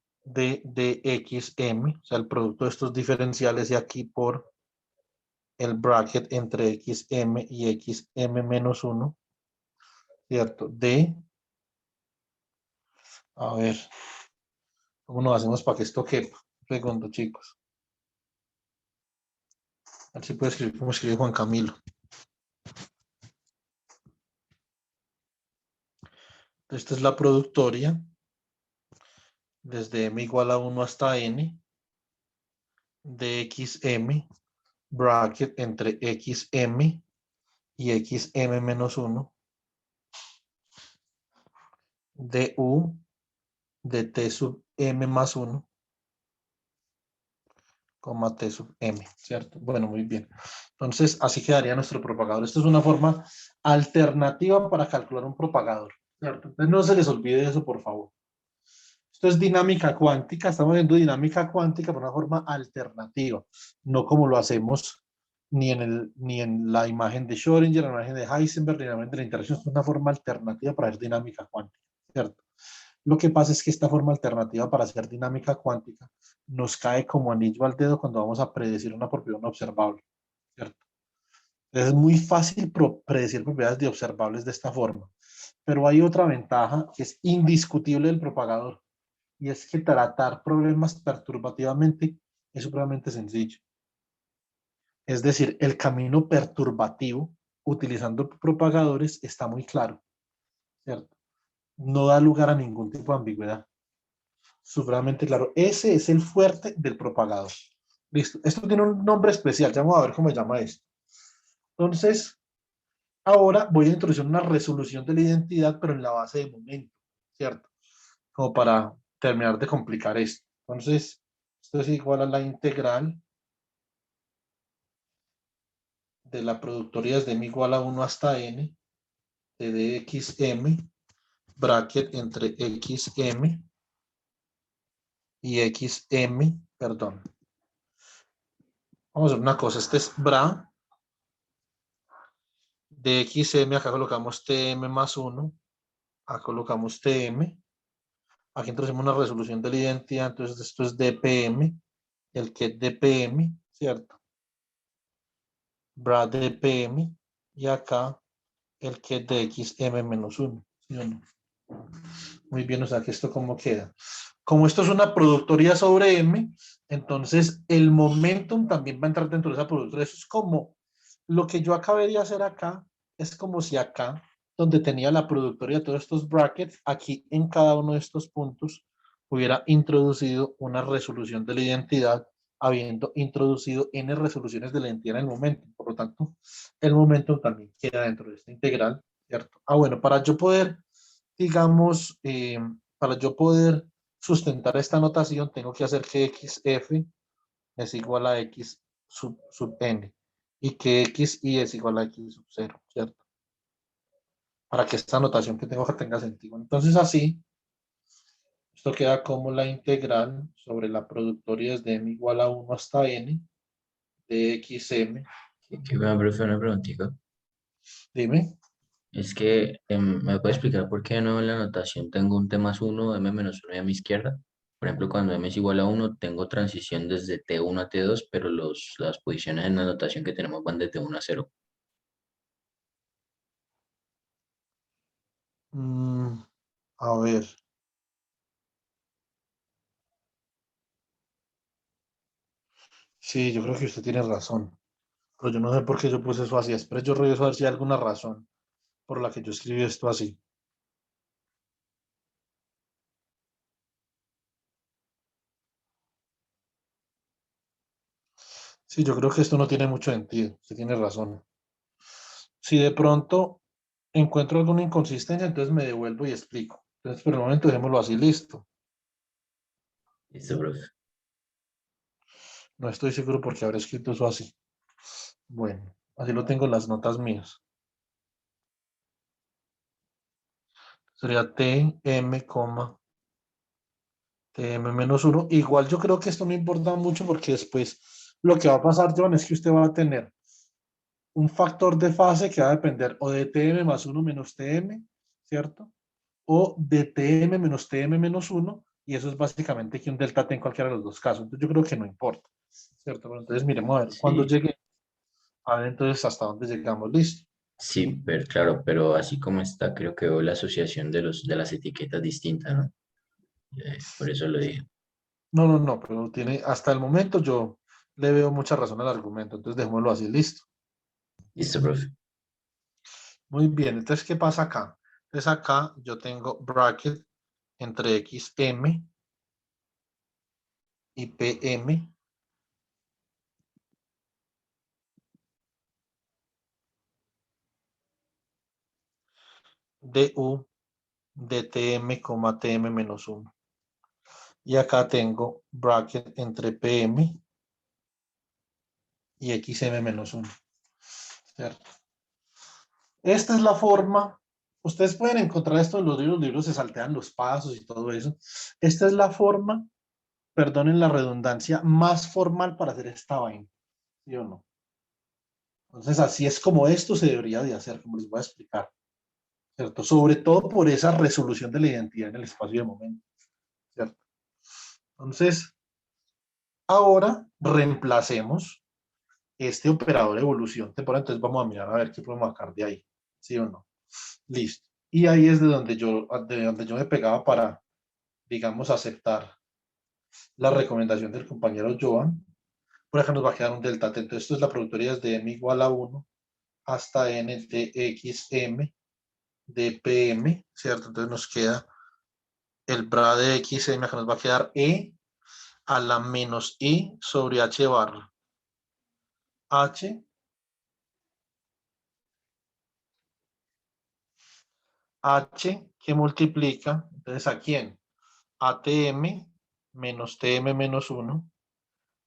XM, o sea, el producto de estos diferenciales y aquí por el bracket entre XM y XM menos 1, ¿cierto? A ver, ¿cómo nos hacemos para que esto quepa? Pregunto, chicos. A ver si puede escribir como escribe Juan Camilo. Esta es la productoria desde M igual a 1 hasta N de XM, bracket entre XM y XM menos 1 de U de T sub M más 1, T sub M, ¿cierto? Bueno, muy bien. Entonces, así quedaría nuestro propagador. Esto es una forma alternativa para calcular un propagador, ¿cierto? Entonces, no se les olvide eso, por favor. Esto es dinámica cuántica, estamos viendo dinámica cuántica por una forma alternativa, no como lo hacemos ni en la imagen de Schrödinger, en la imagen de Heisenberg, ni en la imagen de la interacción. Es una forma alternativa para hacer dinámica cuántica, ¿cierto? Lo que pasa es que esta forma alternativa para hacer dinámica cuántica nos cae como anillo al dedo cuando vamos a predecir una propiedad no observable, ¿cierto? Es muy fácil predecir propiedades de observables de esta forma. Pero hay otra ventaja que es indiscutible del propagador. Y es que tratar problemas perturbativamente es supremamente sencillo. Es decir, el camino perturbativo utilizando propagadores está muy claro, ¿cierto? No da lugar a ningún tipo de ambigüedad. Supremamente claro. Ese es el fuerte del propagador. Listo. Esto tiene un nombre especial. Ya vamos a ver cómo se llama esto. Entonces, ahora voy a introducir una resolución de la identidad, pero en la base de momento, ¿cierto? Como para terminar de complicar esto. Entonces, esto es igual a la integral de la productoría desde m igual a 1 hasta n de dxm, bracket entre xm y xm, perdón. Vamos a hacer una cosa, este es bra de xm, acá colocamos tm más 1, acá colocamos tm, aquí introducimos una resolución de la identidad, entonces esto es dpm, el que es dpm, ¿cierto? Bra dpm, y acá el que es de xm menos 1, ¿sí o no? Muy bien, o sea que esto cómo queda. Como esto es una productoría sobre m, entonces el momentum también va a entrar dentro de esa productoría. Eso es como lo que yo acabé de hacer acá, es como si acá, donde tenía la productoría, todos estos brackets, aquí en cada uno de estos puntos hubiera introducido una resolución de la identidad, habiendo introducido n resoluciones de la identidad en el momento. Por lo tanto, el momentum también queda dentro de esta integral, ¿cierto? Ah, bueno, para yo poder, digamos, para yo poder sustentar esta notación, tengo que hacer que xf es igual a x sub n y que x y es igual a x sub 0, ¿cierto? Para que esta notación que tengo que tenga sentido. Entonces así, esto queda como la integral sobre la productoria desde m igual a 1 hasta n de xm. Que me profe, una preguntita. Dime. Es que, ¿me puede explicar por qué no en la notación tengo un t más 1, m menos 1 y a mi izquierda? Por ejemplo, cuando m es igual a 1, tengo transición desde t1 a t2, pero las posiciones en la notación que tenemos van de t1 a 0. A ver. Sí, yo creo que usted tiene razón. Pero yo no sé por qué yo puse eso así. Espero yo reviso a ver si hay alguna razón por la que yo escribí esto así. Sí, yo creo que esto no tiene mucho sentido. Usted tiene razón. Si de pronto encuentro alguna inconsistencia, entonces me devuelvo y explico. Entonces, por el momento dejémoslo así, listo. Listo, profe. No estoy seguro porque habré escrito eso así. Bueno, así lo tengo en las notas mías. Sería tm, tm menos 1. Igual yo creo que esto no importa mucho porque después lo que va a pasar, John, es que usted va a tener un factor de fase que va a depender o de tm más 1 menos tm, ¿cierto? O de tm menos tm menos 1, y eso es básicamente que un delta t en cualquiera de los dos casos. Entonces yo creo que no importa, ¿cierto? Pero entonces miremos a ver, cuando Sí, llegue, a ver entonces hasta dónde llegamos, listo. sí, pero claro, pero así como está, creo que veo la asociación de las etiquetas distintas, ¿no? Por eso lo dije. No, no, no, pero tiene, hasta el momento yo le veo mucha razón al argumento, entonces dejémoslo así, listo. Listo, profe. Muy bien, entonces, ¿qué pasa acá? Entonces acá yo tengo bracket entre xm y pm du de tm, tm menos 1. Y acá tengo bracket entre pm y xm menos 1. ¿Cierto? Esta es la forma. Ustedes pueden encontrar esto en los libros se saltean los pasos y todo eso. Esta es la forma, perdonen la redundancia, más formal para hacer esta vaina. ¿Sí o no? Entonces, así es como esto se debería de hacer, como les voy a explicar. ¿Cierto? Sobre todo por esa resolución de la identidad en el espacio de momento. ¿Cierto? Entonces, ahora reemplacemos este operador evolución temporal. Entonces vamos a mirar a ver qué podemos sacar de ahí, ¿sí o no? Listo. Y ahí es de donde yo me pegaba para, digamos, aceptar la recomendación del compañero Joan. Por acá nos va a quedar un delta t. Entonces esto es la productoría desde m igual a 1 hasta n de xm de pm, ¿cierto? Entonces nos queda el bra de xm, acá nos va a quedar e a la menos i sobre h barra. H que multiplica, entonces ¿a quién? ATM menos TM menos 1,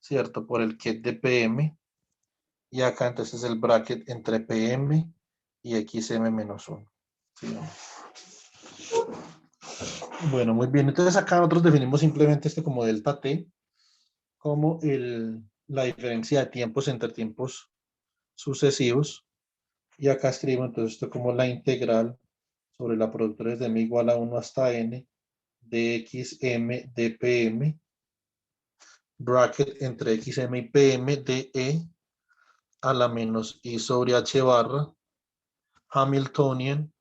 ¿cierto? Por el ket de PM. Y acá entonces el bracket entre PM y XM menos 1. ¿Sí, no? Bueno, muy bien. Entonces acá nosotros definimos simplemente esto como delta T, como la diferencia de tiempos entre tiempos sucesivos. Y acá escribo entonces esto como la integral sobre la productora desde m igual a 1 hasta n de xm de pm, bracket entre xm y pm de e a la menos i sobre h barra Hamiltonian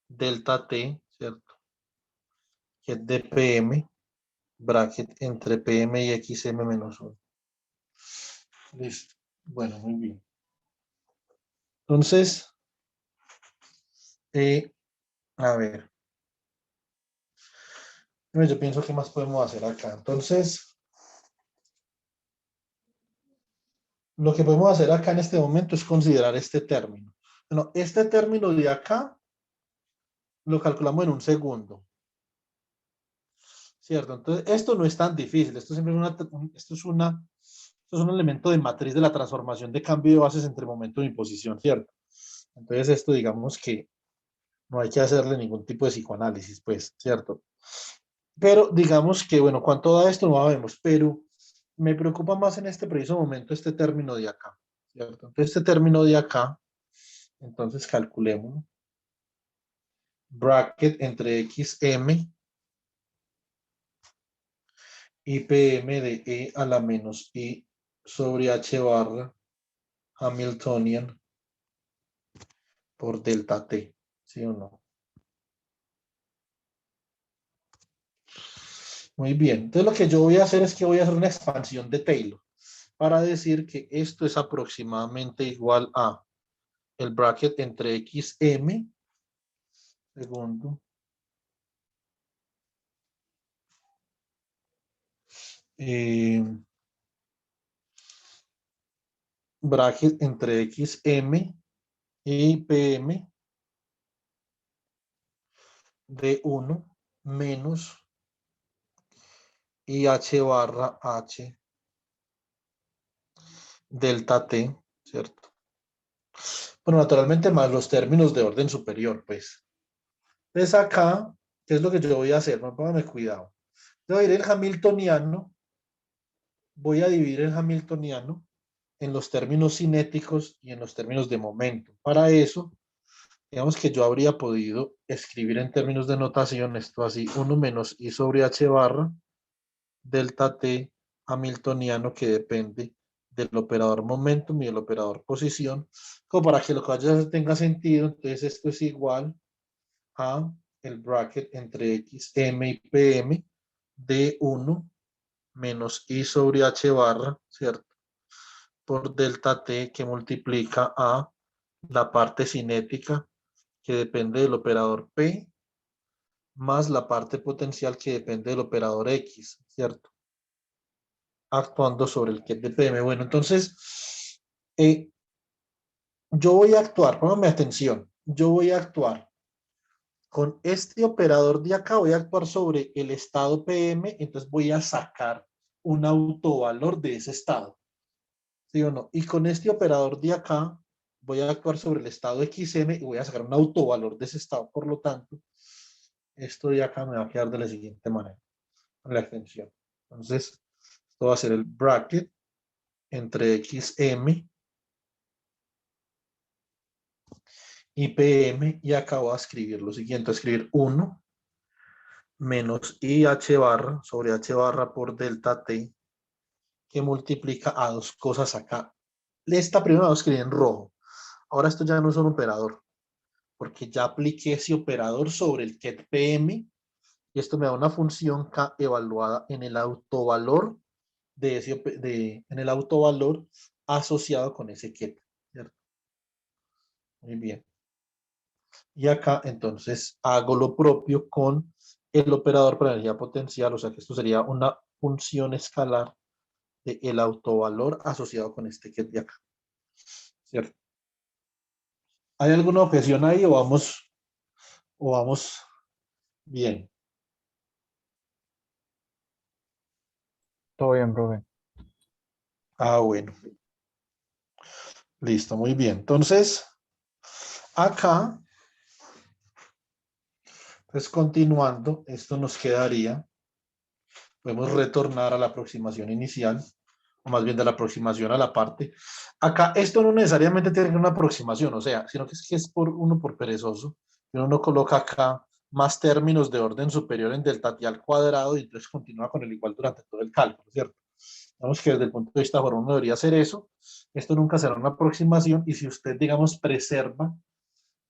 delta t, ¿cierto? Que es de pm, bracket entre pm y xm menos 1. Listo. Bueno, muy bien. Entonces, a ver. Yo pienso que más podemos hacer acá. Entonces, lo que podemos hacer acá en este momento es considerar este término. Bueno, este término de acá lo calculamos en un segundo. ¿Cierto? Entonces, esto no es tan difícil. Esto siempre es un elemento de matriz de la transformación de cambio de bases entre momento y posición, ¿cierto? Entonces, esto digamos que no hay que hacerle ningún tipo de psicoanálisis, pues, ¿cierto? Pero digamos que, bueno, cuánto da esto no sabemos, pero me preocupa más en este preciso momento este término de acá, ¿cierto? Entonces, este término de acá, entonces calculemos bracket entre xm y pm de e a la menos i sobre h barra Hamiltonian por delta t, ¿sí o no? Muy bien, entonces lo que yo voy a hacer es que voy a hacer una expansión de Taylor para decir que esto es aproximadamente igual a el bracket entre xm, segundo, bracket entre xm y pm de 1 menos IH barra H delta T, ¿cierto? Bueno, naturalmente más los términos de orden superior, pues. Entonces acá, ¿qué es lo que yo voy a hacer? No, póngame cuidado. Yo voy a ir el hamiltoniano, voy a dividir el hamiltoniano en los términos cinéticos y en los términos de momento. Para eso, digamos que yo habría podido escribir en términos de notación esto así, 1 menos I sobre H barra delta T hamiltoniano que depende del operador momentum y el operador posición, como para que lo que vaya a hacer tenga sentido. Entonces esto es igual a el bracket entre xm y pm de 1 menos I sobre H barra, ¿cierto? Por delta T que multiplica a la parte cinética que depende del operador P más la parte potencial que depende del operador X, ¿cierto? Actuando sobre el ket de PM. Bueno, entonces, yo voy a actuar, póngame atención, yo voy a actuar con este operador de acá, voy a actuar sobre el estado PM, entonces voy a sacar un autovalor de ese estado, ¿sí o no? Y con este operador de acá, voy a actuar sobre el estado XM y voy a sacar un autovalor de ese estado, por lo tanto, esto de acá me va a quedar de la siguiente manera, con la extensión. Entonces, esto va a ser el bracket entre XM y PM, y acá voy a escribir lo siguiente, escribir 1 menos IH barra sobre H barra por delta T, que multiplica a dos cosas acá. esta primera lo escribí en rojo. Ahora esto ya no es un operador, porque ya apliqué ese operador sobre el get PM y esto me da una función K evaluada en el autovalor en el autovalor asociado con ese get, ¿cierto? Muy bien. Y acá entonces hago lo propio con el operador para energía potencial, o sea que esto sería una función escalar de el autovalor asociado con este get de acá, ¿cierto? ¿Hay alguna objeción ahí o vamos bien? Todo bien, profe. Ah, bueno. Listo, muy bien. Entonces, acá, pues continuando, esto nos quedaría, podemos retornar a la aproximación inicial, o más bien de la aproximación a la parte. Acá, esto no necesariamente tiene una aproximación, o sea, sino que es por perezoso, y uno no coloca acá más términos de orden superior en delta t al cuadrado y entonces continúa con el igual durante todo el cálculo, ¿cierto? Digamos que desde el punto de vista formal uno debería hacer eso. Esto nunca será una aproximación y si usted, digamos, preserva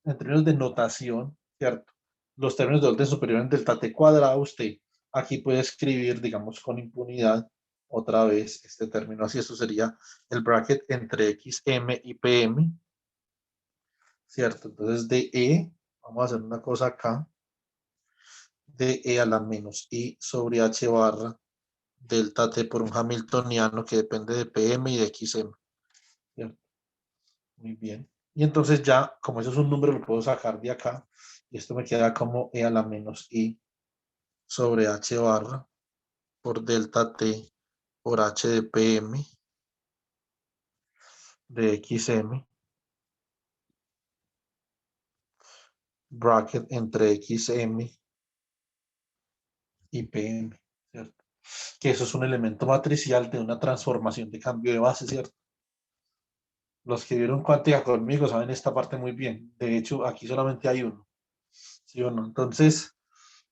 en términos de notación, ¿cierto? Los términos de orden superior en delta t cuadrado, usted aquí puede escribir, digamos, con impunidad otra vez este término. Así, esto sería el bracket entre xm y pm, ¿cierto? Entonces, de vamos a hacer una cosa acá, de a la menos i sobre h barra delta t por un hamiltoniano que depende de pm y de xm, ¿cierto? Muy bien. Y entonces ya, como eso es un número, lo puedo sacar de acá. Y esto me queda como e a la menos i sobre h barra por delta t por h de pm de xm, bracket entre xm y pm, ¿cierto? Que eso es un elemento matricial de una transformación de cambio de base, ¿cierto? Los que vieron cuántica conmigo saben esta parte muy bien. De hecho, aquí solamente hay uno, ¿sí o no? Entonces,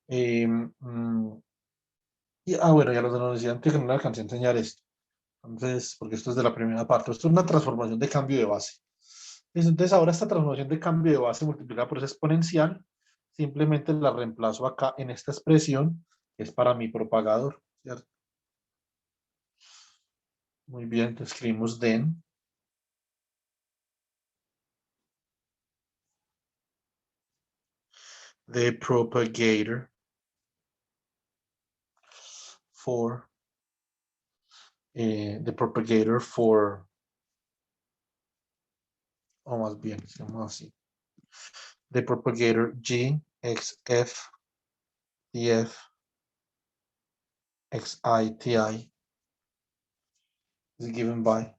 bueno, ya los de la universidad que no le alcancé a enseñar esto. Entonces, porque esto es de la primera parte. Esto es una transformación de cambio de base. Entonces, ahora esta transformación de cambio de base multiplicada por esa exponencial, simplemente la reemplazo acá en esta expresión, que es para mi propagador, ¿cierto? Muy bien, entonces escribimos then. The propagator for o más bien, digamos así, the propagator g x f df x I t I is given by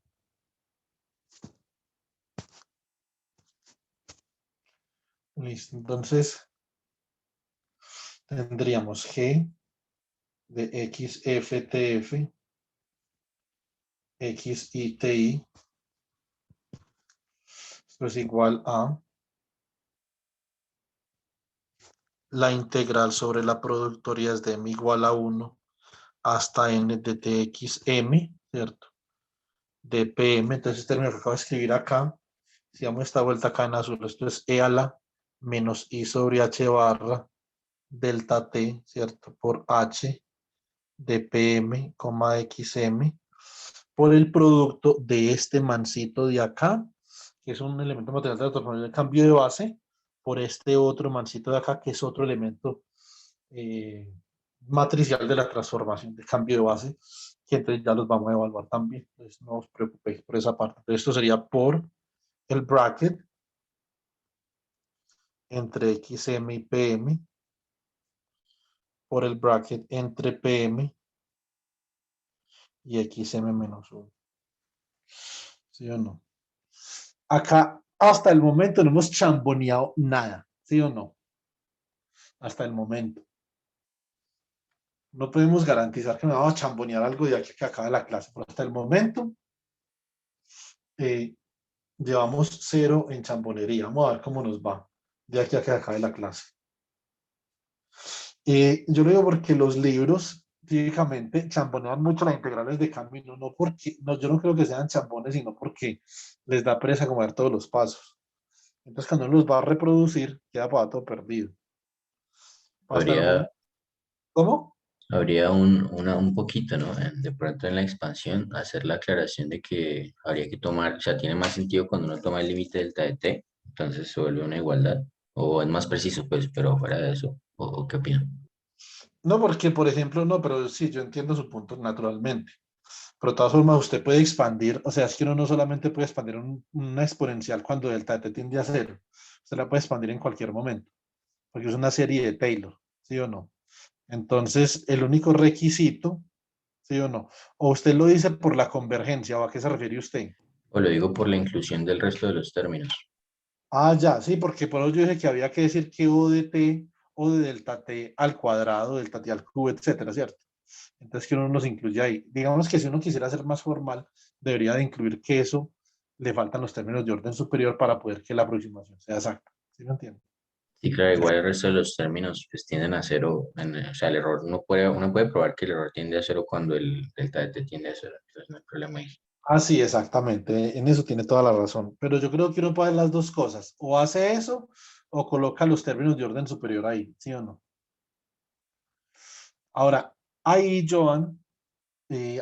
listo. Entonces tendríamos g de x f t f x i t i, esto es igual a la integral sobre la productoria es de m igual a 1 hasta n de txm, ¿cierto? De pm, entonces este término que acabo de escribir acá, si damos esta vuelta acá en azul, esto es e a la menos i sobre h barra delta t, ¿cierto? Por h de pm, xm, por el producto de este mancito de acá, que es un elemento material de la transformación de cambio de base, por este otro mancito de acá, que es otro elemento matricial de la transformación de cambio de base, que entonces ya los vamos a evaluar también. Entonces no os preocupéis por esa parte. Entonces, esto sería por el bracket entre xm y pm, por el bracket entre pm y xm menos 1. ¿Sí o no? Acá hasta el momento no hemos chamboneado nada, ¿sí o no? Hasta el momento. No podemos garantizar que me vamos a chambonear algo de aquí que acabe la clase, pero hasta el momento llevamos 0 en chambonería. Vamos a ver cómo nos va de aquí a que acabe la clase. Yo lo digo porque los libros típicamente chambonean mucho las integrales de camino, no porque, no, yo no creo que sean chambones, sino porque les da pereza comer todos los pasos. Entonces, cuando uno los va a reproducir, queda para todo perdido. Hasta el Habría, momento. ¿Cómo? habría un poquito, ¿no? De pronto en la expansión, hacer la aclaración de que habría que tomar, o sea, tiene más sentido cuando uno toma el límite delta de t, entonces se vuelve una igualdad, o es más preciso, pues, pero fuera de eso, ¿o qué opinan? No, porque, por ejemplo, no, pero sí, yo entiendo su punto naturalmente. Pero de todas formas, usted puede expandir, o sea, es que uno no solamente puede expandir una exponencial cuando delta de t tiende a cero, usted la puede expandir en cualquier momento, porque es una serie de Taylor, ¿sí o no? Entonces, el único requisito, ¿sí o no? O usted lo dice por la convergencia, ¿o a qué se refiere usted? O lo digo por la inclusión del resto de los términos. Ah, ya, sí, porque por eso yo dije que había que decir que O de t, O de delta t al cuadrado, delta t al cubo, etcétera, ¿cierto? Entonces que uno nos incluye ahí. Digamos que si uno quisiera ser más formal, debería de incluir que eso le faltan los términos de orden superior para poder que la aproximación sea exacta. ¿Sí me entiende? Sí, claro, igual el resto de los términos pues tienden a cero, o sea, el error, uno puede probar que el error tiende a cero cuando el delta de t tiende a cero, entonces no hay problema ahí. Ah, sí, exactamente. En eso tiene toda la razón. Pero yo creo que uno puede hacer las dos cosas. O hace eso o coloca los términos de orden superior ahí, ¿sí o no? Ahora, ahí, Joan,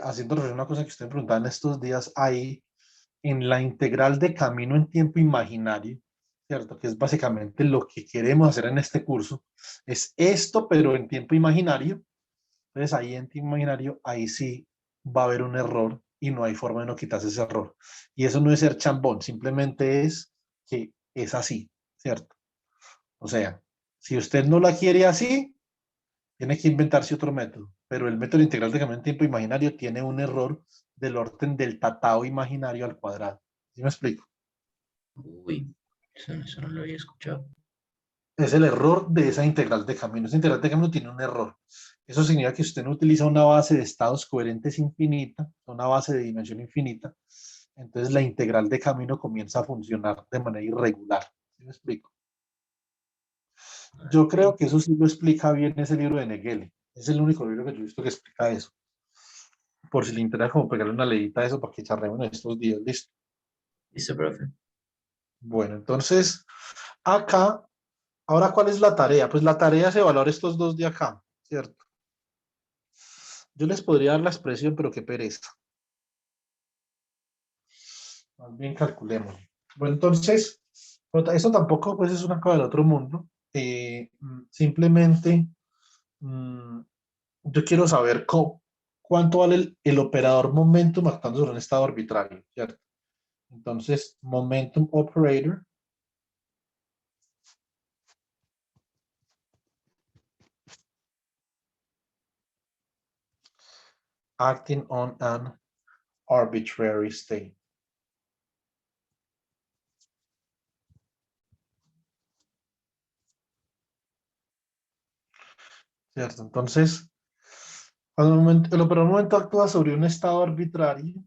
haciendo referencia a una cosa que usted me preguntaba en estos días, ahí, en la integral de camino en tiempo imaginario, ¿cierto? Que es básicamente lo que queremos hacer en este curso, es esto, pero en tiempo imaginario. Entonces, ahí en tiempo imaginario, ahí sí va a haber un error y no hay forma de no quitarse ese error. Y eso no es ser chambón, simplemente es que es así, ¿cierto? O sea, si usted no la quiere así, tiene que inventarse otro método, pero el método integral de camino en tiempo imaginario tiene un error del orden del tatao imaginario al cuadrado. ¿Sí me explico? Uy, eso no lo había escuchado. Es el error de esa integral de camino. Esa integral de camino tiene un error. Eso significa que usted no utiliza una base de estados coherentes infinita, una base de dimensión infinita. Entonces la integral de camino comienza a funcionar de manera irregular. ¿Sí me explico? Yo creo que eso sí lo explica bien ese libro de Negele. Es el único libro que yo he visto que explica eso. Por si le interesa como pegarle una leidita a eso para que charremos en estos días. Listo. Listo, profe. Bueno, entonces acá, ahora ¿cuál es la tarea? Pues la tarea es evaluar estos dos de acá, ¿cierto? Yo les podría dar la expresión, pero qué pereza. Más bien calculemos. Bueno, entonces, eso tampoco pues es una cosa del otro mundo. Simplemente yo quiero saber cuánto vale el operador momentum actuando sobre un estado arbitrario, ¿cierto? Entonces, momentum operator acting on an arbitrary state. ¿Cierto? Entonces, cuando el operador momento actúa sobre un estado arbitrario,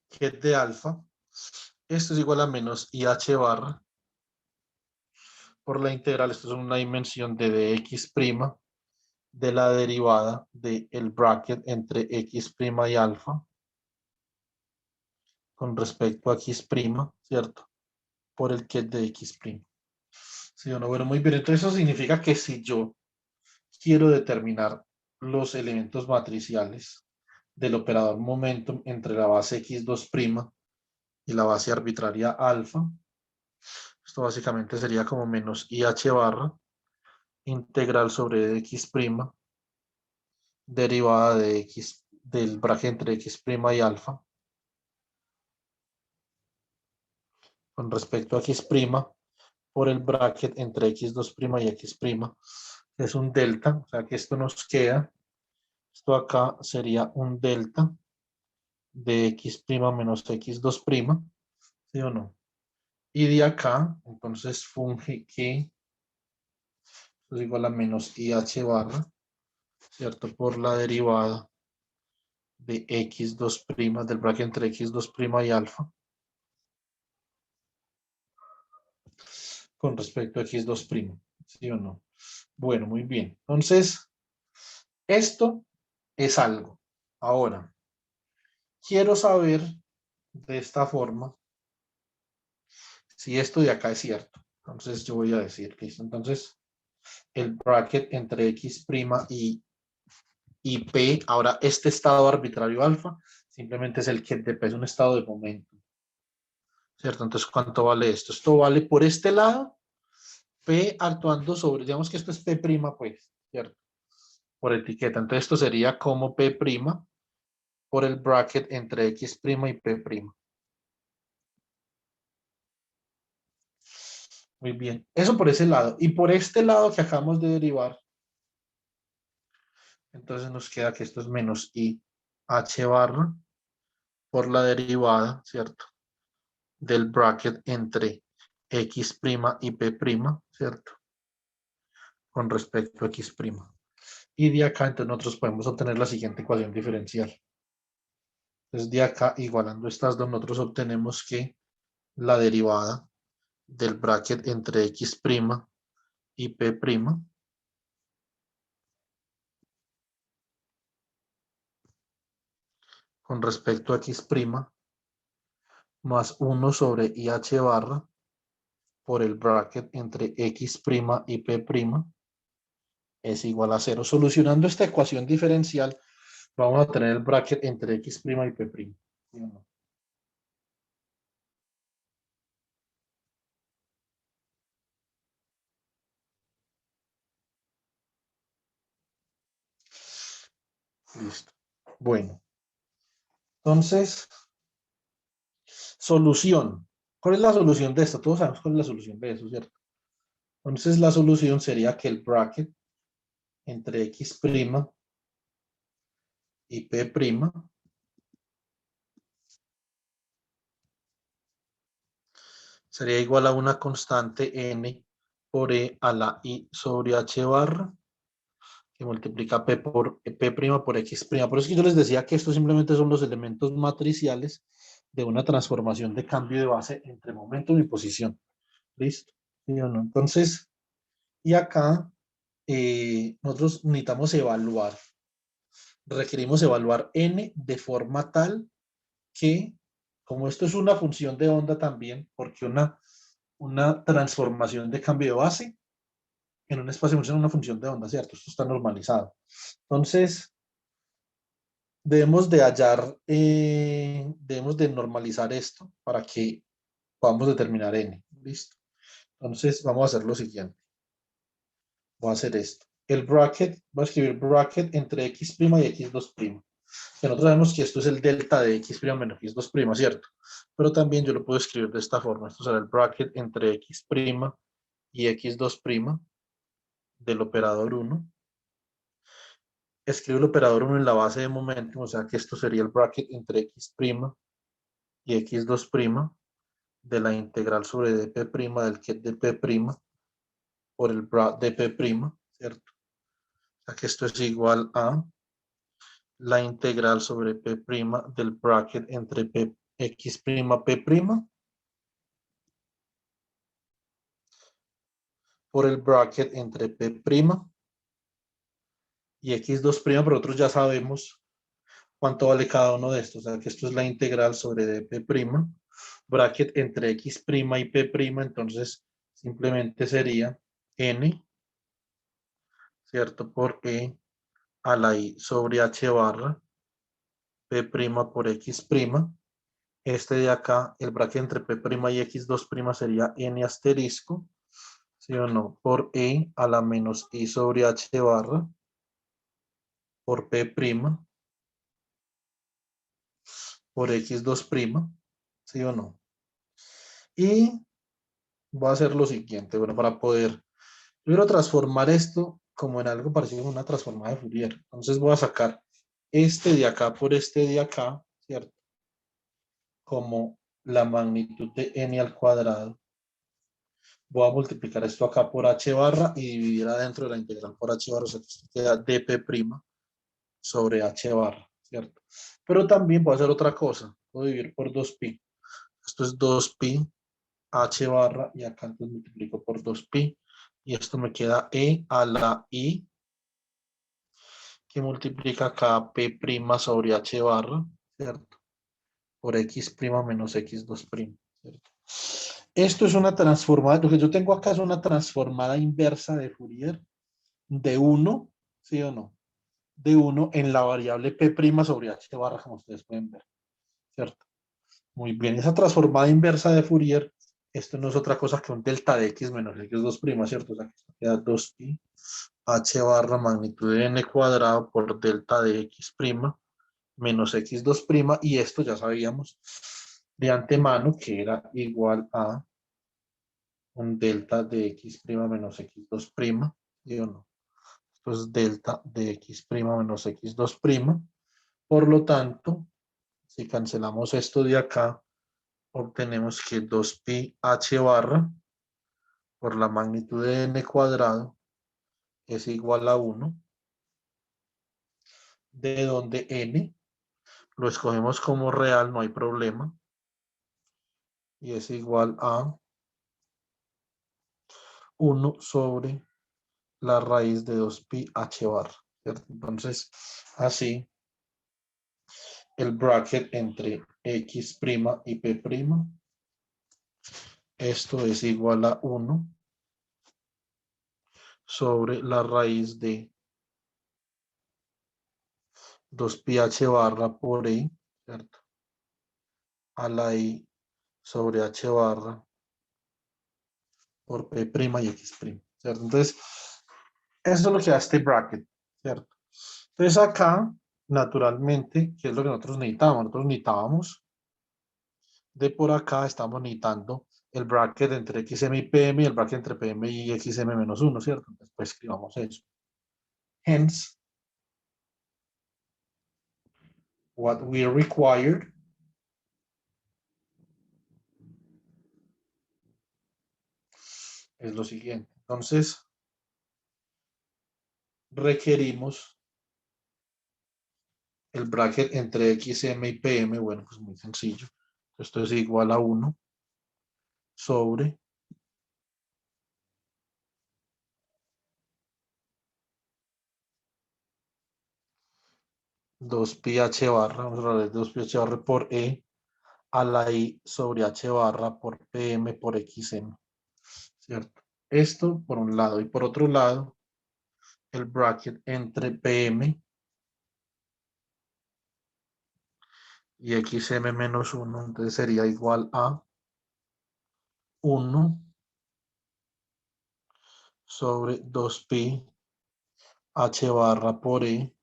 que es de alfa, esto es igual a menos IH barra por la integral, esto es una dimensión de dx' de la derivada del bracket entre x' y alfa con respecto a x', ¿cierto? Por el que es de x'. ¿Sí o no? Bueno, muy bien. Entonces eso significa que si yo quiero determinar los elementos matriciales del operador momentum entre la base x2' y la base arbitraria alfa, esto básicamente sería como menos IH barra integral sobre x', derivada de x del bracket entre x' y alfa con respecto a x' por el bracket entre x2' y x', que es un delta, o sea que esto nos queda, esto acá sería un delta de x' menos x2', ¿sí o no? Y de acá, entonces funge que es igual a menos IH barra, ¿cierto? Por la derivada de x2' del bracket entre x2' y alfa con respecto a x2', ¿sí o no? Bueno, muy bien. Entonces, esto es algo. Ahora, quiero saber de esta forma si esto de acá es cierto. Entonces, yo voy a decir, listo. Entonces, el bracket entre x' y P, ahora este estado arbitrario alfa, simplemente es el que de P, es un estado de momento. ¿Cierto? Entonces, ¿cuánto vale esto? Esto vale por este lado, P actuando sobre, digamos que esto es P', pues, ¿cierto? Por etiqueta. Entonces, esto sería como P' por el bracket entre x' y P'. Muy bien. Eso por ese lado. Y por este lado que acabamos de derivar, entonces nos queda que esto es menos I H barra por la derivada, ¿cierto? Del bracket entre x' y P', ¿cierto? Con respecto a x'. Y de acá, entonces, nosotros podemos obtener la siguiente ecuación diferencial. Entonces, de acá, igualando estas dos, nosotros obtenemos que la derivada del bracket entre x' y P', con respecto a x', más 1 sobre IH barra por el bracket entre x' y P' es igual a 0. Solucionando esta ecuación diferencial, vamos a tener el bracket entre x' y P'. ¿Sí o no? Listo. Bueno, entonces, solución. ¿Cuál es la solución de esto? Todos sabemos cuál es la solución de eso, ¿cierto? Entonces, la solución sería que el bracket entre x' y P' sería igual a una constante n por e a la i sobre h barra que multiplica P por x'. Por eso es que yo les decía que estos simplemente son los elementos matriciales de una transformación de cambio de base entre momentum y posición. ¿Listo? ¿Sí o no? Entonces, y acá nosotros necesitamos evaluar, requerimos evaluar n de forma tal que, como esto es una función de onda también, porque una transformación de cambio de base en un espacio es una función de onda, ¿cierto? Esto está normalizado. Entonces, debemos de hallar, debemos de normalizar esto para que podamos determinar n. ¿Listo? Entonces, vamos a hacer lo siguiente. Voy a hacer esto. El bracket, voy a escribir bracket entre x' y x2'. Que nosotros sabemos que esto es el delta de x' menos x2', ¿cierto? Pero también yo lo puedo escribir de esta forma. Esto será el bracket entre x' y x2' del operador 1. Escribo el operador 1 en la base de momentum, o sea que esto sería el bracket entre x' y x2' de la integral sobre dp' del ket de P' por el dp', ¿cierto? O sea que esto es igual a la integral sobre P' del bracket entre x' P' por el bracket entre P' y x2', pero nosotros ya sabemos cuánto vale cada uno de estos. O sea que esto es la integral sobre dp', bracket entre x' y P', entonces simplemente sería n, ¿cierto? Por e a la i sobre h barra P' por x'. Este de acá, el bracket entre P' y x2' sería n asterisco, ¿sí o no? Por e a la menos i sobre h barra por P' por x2', ¿sí o no? Y voy a hacer lo siguiente, bueno, para poder, quiero transformar esto como en algo parecido a una transformada de Fourier. Entonces voy a sacar este de acá por este de acá, ¿cierto? Como la magnitud de n al cuadrado. Voy a multiplicar esto acá por h barra y dividir adentro de la integral por h barra, o sea que esto queda dp' sobre h barra, ¿cierto? Pero también voy a hacer otra cosa, voy a dividir por 2pi. Esto es 2pi h barra, y acá entonces multiplico por 2pi, y esto me queda e a la i, que multiplica acá p' sobre h barra, ¿cierto? Por x' menos x2', ¿cierto? Esto es una transformada, lo que yo tengo acá es una transformada inversa de Fourier de 1, ¿sí o no? De 1 en la variable p' sobre h barra, como ustedes pueden ver, ¿cierto? Muy bien, esa transformada inversa de Fourier, esto no es otra cosa que un delta de x menos x2', ¿cierto? O sea, que queda 2pi h barra magnitud de n cuadrado por delta de x' menos x2', y esto ya sabíamos de antemano que era igual a un delta de x' menos x2', ¿sí o no? Esto es delta de x' menos x2'. Por lo tanto, si cancelamos esto de acá, obtenemos que 2pi h barra por la magnitud de n cuadrado es igual a 1, de donde n lo escogemos como real, no hay problema, y es igual a 1 sobre la raíz de 2pi h barra, ¿cierto? Entonces, así, el bracket entre x' y p', esto es igual a 1 sobre la raíz de 2pi h barra por i, ¿cierto? A la i sobre h barra por p' y x', ¿cierto? Entonces, eso es lo que da este bracket, ¿cierto? Entonces acá, naturalmente, ¿qué es lo que nosotros necesitábamos? Nosotros necesitábamos de por acá, estamos necesitando el bracket entre xm y pm, y el bracket entre pm y xm menos 1, ¿cierto? Entonces, pues escribamos eso. Hence, what we required es lo siguiente. Entonces, requerimos el bracket entre xm y pm. Bueno, pues muy sencillo. Esto es igual a 1 sobre 2pi h barra, vamos a hablar de 2pi h barra por e a la i sobre h barra por pm por xm, ¿cierto? Esto por un lado, y por otro lado, el bracket entre pm y xm menos 1, entonces sería igual a 1 sobre 2pi h barra por e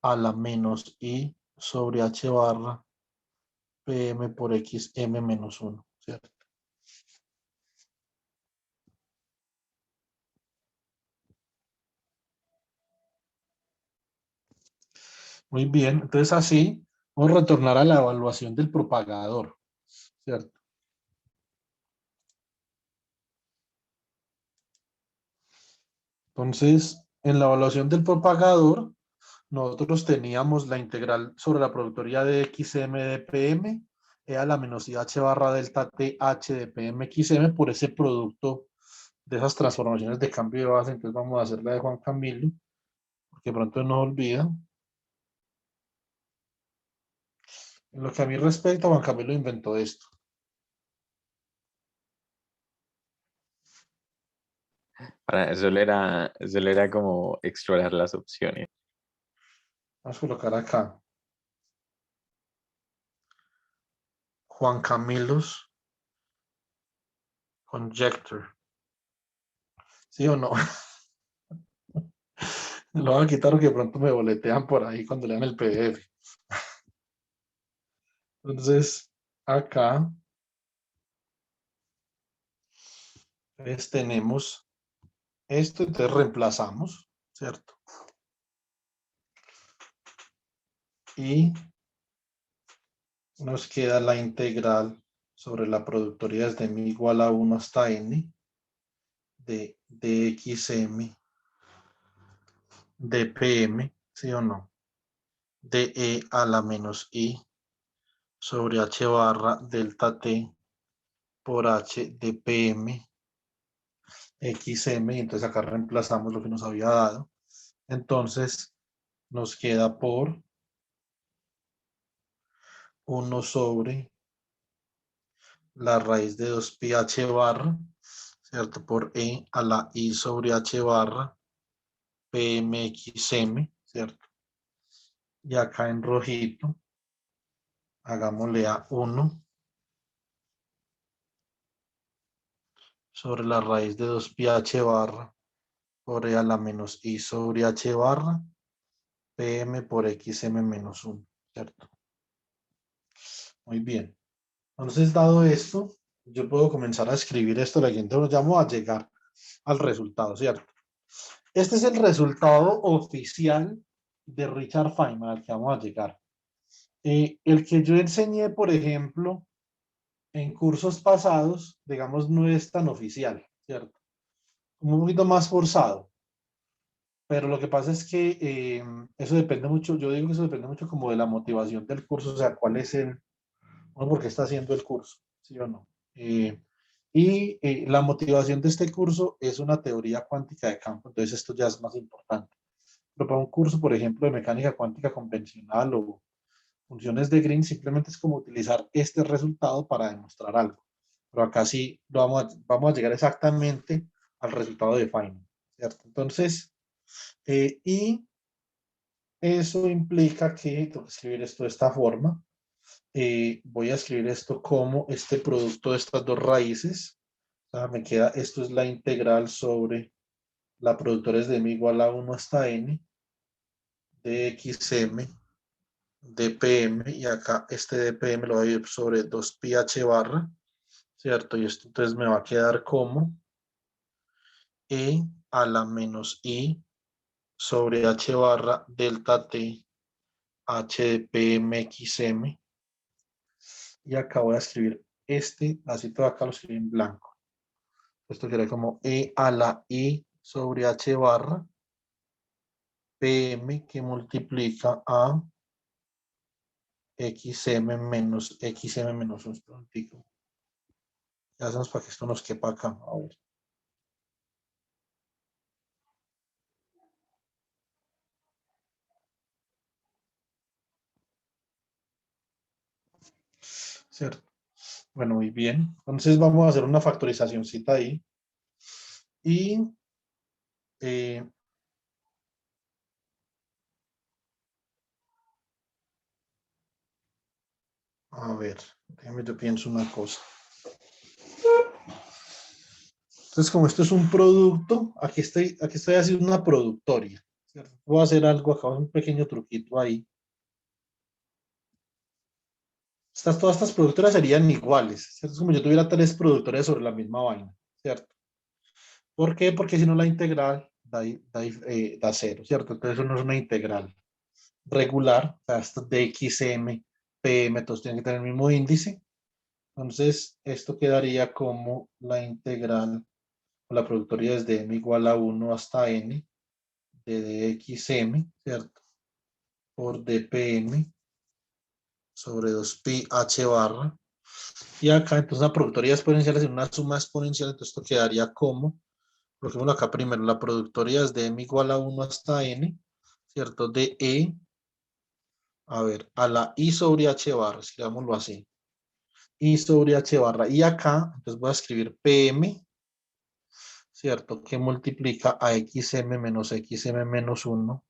a la menos i sobre h barra pm por xm menos 1, ¿cierto? Muy bien, entonces así vamos a retornar a la evaluación del propagador, ¿cierto? Entonces, en la evaluación del propagador, nosotros teníamos la integral sobre la productoría de xm de pm, e a la menos i h barra delta t h de pm xm por ese producto de esas transformaciones de cambio de base. Entonces vamos a hacer la de Juan Camilo, porque pronto no olvida. En lo que a mí respecta, Juan Camilo inventó esto. Solo era como explorar las opciones. Vamos a colocar acá. Juan Camilo's conjecture. ¿Sí o no? Lo van a quitar porque de pronto me boletean por ahí cuando lean el PDF. Entonces, acá tenemos esto, entonces reemplazamos, ¿cierto? Y nos queda la integral sobre la productoría desde m igual a 1 hasta n de dxm de pm, ¿sí o no? De e a la menos i sobre h barra delta t por H de PM XM, y entonces acá reemplazamos lo que nos había dado. Entonces nos queda por 1 sobre la raíz de 2 pi h barra, ¿cierto? Por E a la I sobre H barra PMXM, ¿cierto? Y acá en rojito, hagámosle a 1 sobre la raíz de 2 pi h barra por E a la menos I sobre H barra PM por XM menos 1, ¿cierto? Muy bien. Entonces, dado esto, yo puedo comenzar a escribir esto. La siguiente nos llamo a llegar al resultado, ¿cierto? Este es el resultado oficial de Richard Feynman al que vamos a llegar. El que yo enseñé, por ejemplo, en cursos pasados, digamos, no es tan oficial, ¿cierto? Un poquito más forzado. Pero lo que pasa es que eso depende mucho, yo digo que eso depende mucho como de la motivación del curso, o sea, cuál es uno por qué está haciendo el curso, ¿sí o no? La motivación de este curso es una teoría cuántica de campo, entonces esto ya es más importante. Pero para un curso, por ejemplo, de mecánica cuántica convencional o funciones de Green, simplemente es como utilizar este resultado para demostrar algo. Pero acá sí vamos a llegar exactamente al resultado de Feynman, ¿cierto? Entonces, y eso implica que tengo que escribir esto de esta forma. Voy a escribir esto como este producto de estas dos raíces. O sea, me queda, esto es la integral sobre la productora es de m igual a 1 hasta n de xm dpm, y acá este dpm lo voy a ir sobre 2 pi h barra, ¿cierto? Y esto entonces me va a quedar como e a la menos i sobre h barra delta t h de pm xm, y acá voy a escribir este, así todo acá lo escribí en blanco. Esto queda como e a la i sobre h barra pm que multiplica a xm menos 1 prontico. Ya hacemos para que esto nos quepa acá. A ver. ¿Cierto? Bueno, muy bien. Entonces vamos a hacer una factorizacióncita ahí. Y a ver, déjame yo pienso una cosa. Entonces, como esto es un producto, aquí estoy haciendo una productoria, ¿cierto? Voy a hacer algo acá, un pequeño truquito ahí. Todas estas productoras serían iguales, ¿cierto? Es como yo tuviera 3 productores sobre la misma vaina, ¿cierto? ¿Por qué? Porque si no la integral da 0, ¿cierto? Entonces eso no es una integral regular, o sea, esto de XM, PM, todos tienen que tener el mismo índice. Entonces esto quedaría como la integral, o la productoria desde m igual a 1 hasta n de dxm, ¿cierto? Por dpm sobre 2 pi h barra. Y acá entonces la productoria exponencial es una suma exponencial, entonces esto quedaría como, coloquémoslo acá primero, la productoria es de m igual a 1 hasta n, ¿cierto? De e, a ver, a la i sobre h barra, escribámoslo así. I sobre h barra. Y acá, entonces voy a escribir pm, ¿cierto? Que multiplica a xm menos xm menos 1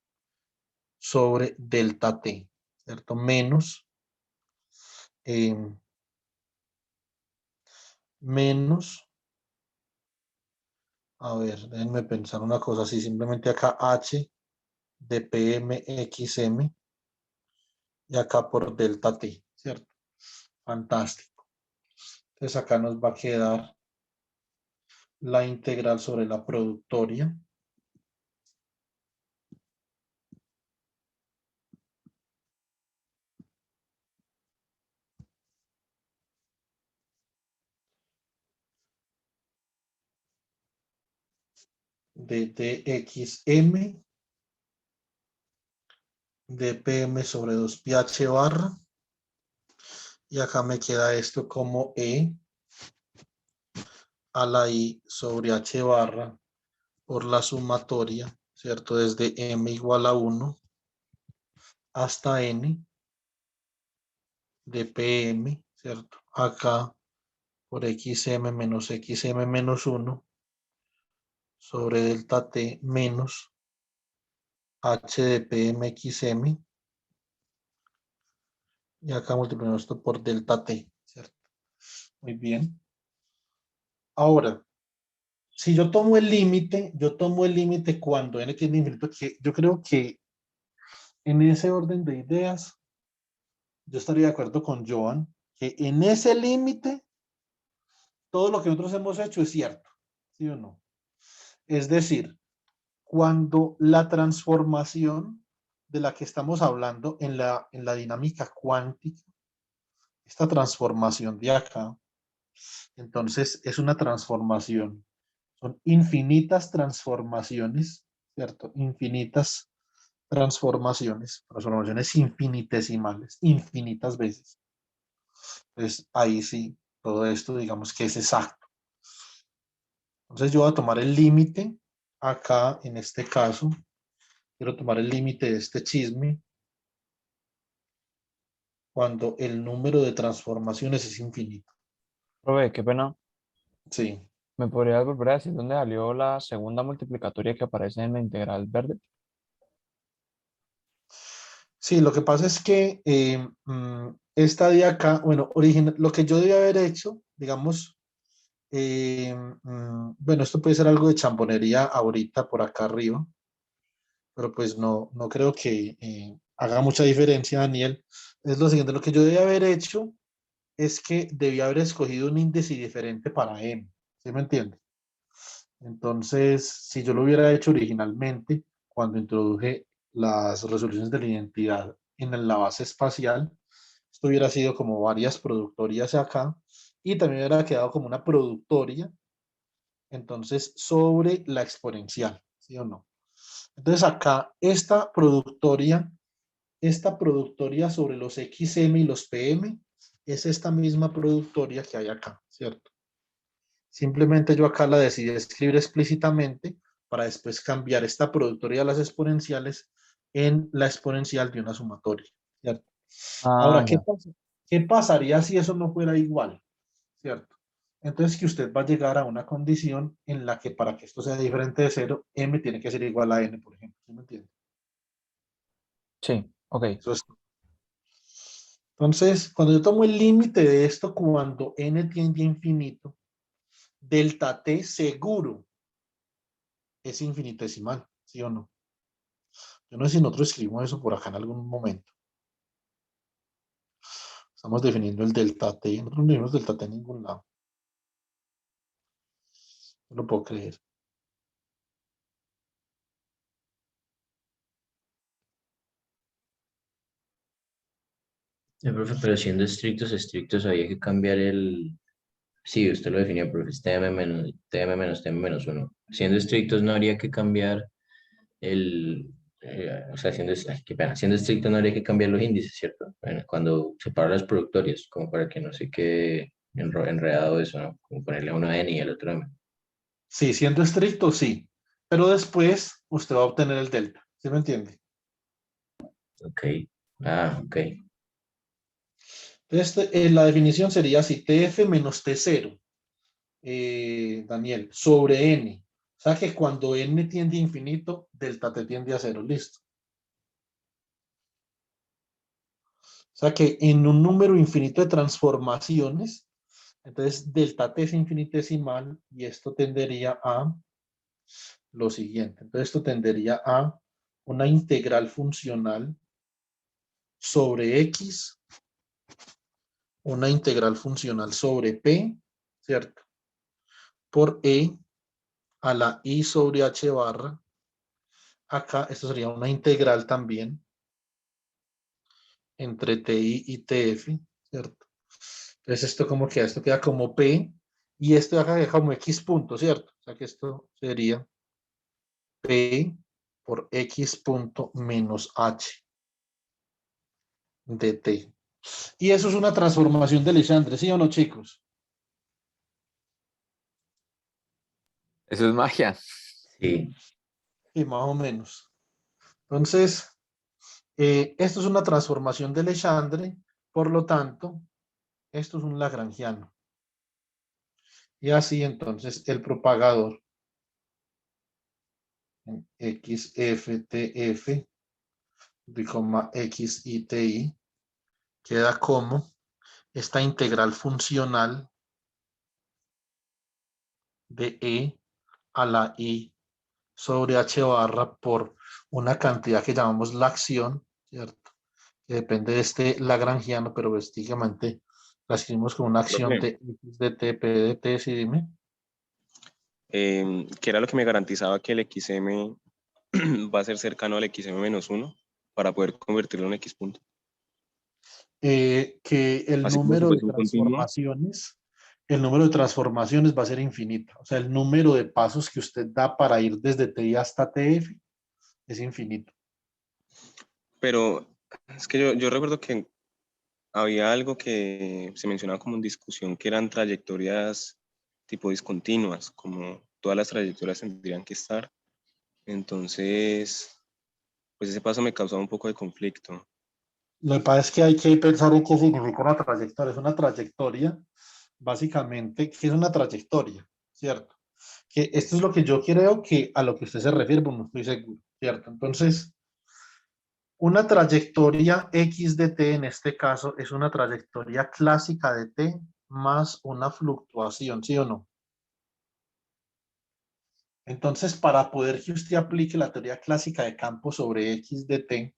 sobre delta t, ¿cierto? Menos, menos, a ver, déjenme pensar una cosa así, simplemente acá h de pm xm y acá por delta t, ¿cierto? Fantástico. Entonces acá nos va a quedar la integral sobre la productoria de dxm dpm sobre 2 pi h barra, y acá me queda esto como e a la I sobre H barra por la sumatoria, ¿cierto? Desde M igual a 1 hasta N de PM, ¿cierto? Acá por XM menos XM menos 1 sobre delta T menos H de PM XM. Y acá multiplicamos esto por delta T, ¿cierto? Muy bien. Ahora, si yo tomo el límite, cuando n tiende a infinito, que yo creo que en ese orden de ideas, yo estaría de acuerdo con Joan, que en ese límite, todo lo que nosotros hemos hecho es cierto, ¿sí o no? Es decir, cuando la transformación de la que estamos hablando en la dinámica cuántica, esta transformación de acá, entonces es una transformación. Son infinitas transformaciones, ¿cierto? Infinitas transformaciones infinitesimales, infinitas veces. Entonces, ahí sí, todo esto digamos que es exacto. Entonces, yo voy a tomar el límite acá, en este caso, quiero tomar el límite de este chisme cuando el número de transformaciones es infinito. Profe, qué pena. Sí. ¿Me podrías volver a decir dónde salió la segunda multiplicatoria que aparece en la integral verde? Sí, lo que pasa es que esta de acá, bueno, lo que yo debía haber hecho, digamos, bueno, esto puede ser algo de chambonería ahorita por acá arriba, pero pues no creo que haga mucha diferencia, Daniel. Es lo siguiente, lo que yo debía haber hecho es que debía haber escogido un índice diferente para m, ¿sí me entiende? Entonces, si yo lo hubiera hecho originalmente, cuando introduje las resoluciones de la identidad en la base espacial, esto hubiera sido como varias productorias acá y también hubiera quedado como una productoria, entonces, sobre la exponencial, ¿sí o no? Entonces acá, esta productoria sobre los XM y los PM es esta misma productoria que hay acá, ¿cierto? Simplemente yo acá la decidí escribir explícitamente para después cambiar esta productoria de las exponenciales en la exponencial de una sumatoria, ¿cierto? Ah, Ahora, ya. ¿qué pasaría si eso no fuera igual? ¿Cierto? Entonces que usted va a llegar a una condición en la que para que esto sea diferente de cero, m tiene que ser igual a n, por ejemplo. ¿Sí me entiende? Sí, ok. Eso es. Entonces, cuando yo tomo el límite de esto, cuando n tiende a infinito, delta t seguro es infinitesimal, ¿sí o no? Yo no sé si nosotros escribimos eso por acá en algún momento. Estamos definiendo el delta t. Nosotros no definimos delta t en ningún lado. No lo puedo creer. Profe, pero siendo estrictos, había que cambiar el... Sí, usted lo definió, profe, es TM menos 1. Siendo estrictos, no habría que cambiar el... o sea, ay, qué pena. Siendo estricto, no habría que cambiar los índices, ¿cierto? Bueno, cuando separa las productorias, como para que no se quede enredado eso, ¿no? Como ponerle a uno n y al otro m. Sí, siendo estricto, sí. Pero después usted va a obtener el delta. ¿Sí me entiende? Ok. Ah, ok. Entonces, la definición sería así, TF menos T0, Daniel, sobre N. O sea que cuando N tiende a infinito, delta T tiende a cero, listo. O sea que en un número infinito de transformaciones, entonces delta T es infinitesimal y esto tendería a lo siguiente. Entonces esto tendería a una integral funcional sobre X, una integral funcional sobre P, ¿cierto? Por E a la I sobre H barra. Acá esto sería una integral también entre TI y TF, ¿cierto? Entonces esto como queda, esto queda como P y esto de acá queda como X punto, ¿cierto? O sea que esto sería P por X punto menos H de T. Y eso es una transformación de Legendre, ¿sí o no, chicos? Eso es magia. Sí, Y más o menos. Entonces, esto es una transformación de Legendre, por lo tanto, esto es un lagrangiano. Y así entonces el propagador en XFTF, XITI, queda como esta integral funcional de E a la I sobre H barra por una cantidad que llamamos la acción, ¿cierto? Que depende de este lagrangiano, pero básicamente la escribimos como una acción Profe, de X de T, P de T, sí, dime. que era lo que me garantizaba que el XM va a ser cercano al XM-1 para poder convertirlo en X punto. Que Así como si fuese un continuo, el número de transformaciones va a ser infinito. O sea, el número de pasos que usted da para ir desde TI hasta TF es infinito. pero es que yo recuerdo que había algo que se mencionaba como en discusión, que eran trayectorias tipo discontinuas, como todas las trayectorias tendrían que estar. Entonces, pues ese paso me causaba un poco de conflicto. Lo que pasa es que hay que pensar en qué significa una trayectoria. Es una trayectoria, básicamente, ¿qué es una trayectoria? ¿Cierto? Que esto es lo que yo creo que a lo que usted se refiere, pero no estoy seguro, ¿cierto? Entonces, una trayectoria X de T, en este caso, es una trayectoria clásica de T más una fluctuación, ¿sí o no? Entonces, para poder que usted aplique la teoría clásica de campo sobre X de T,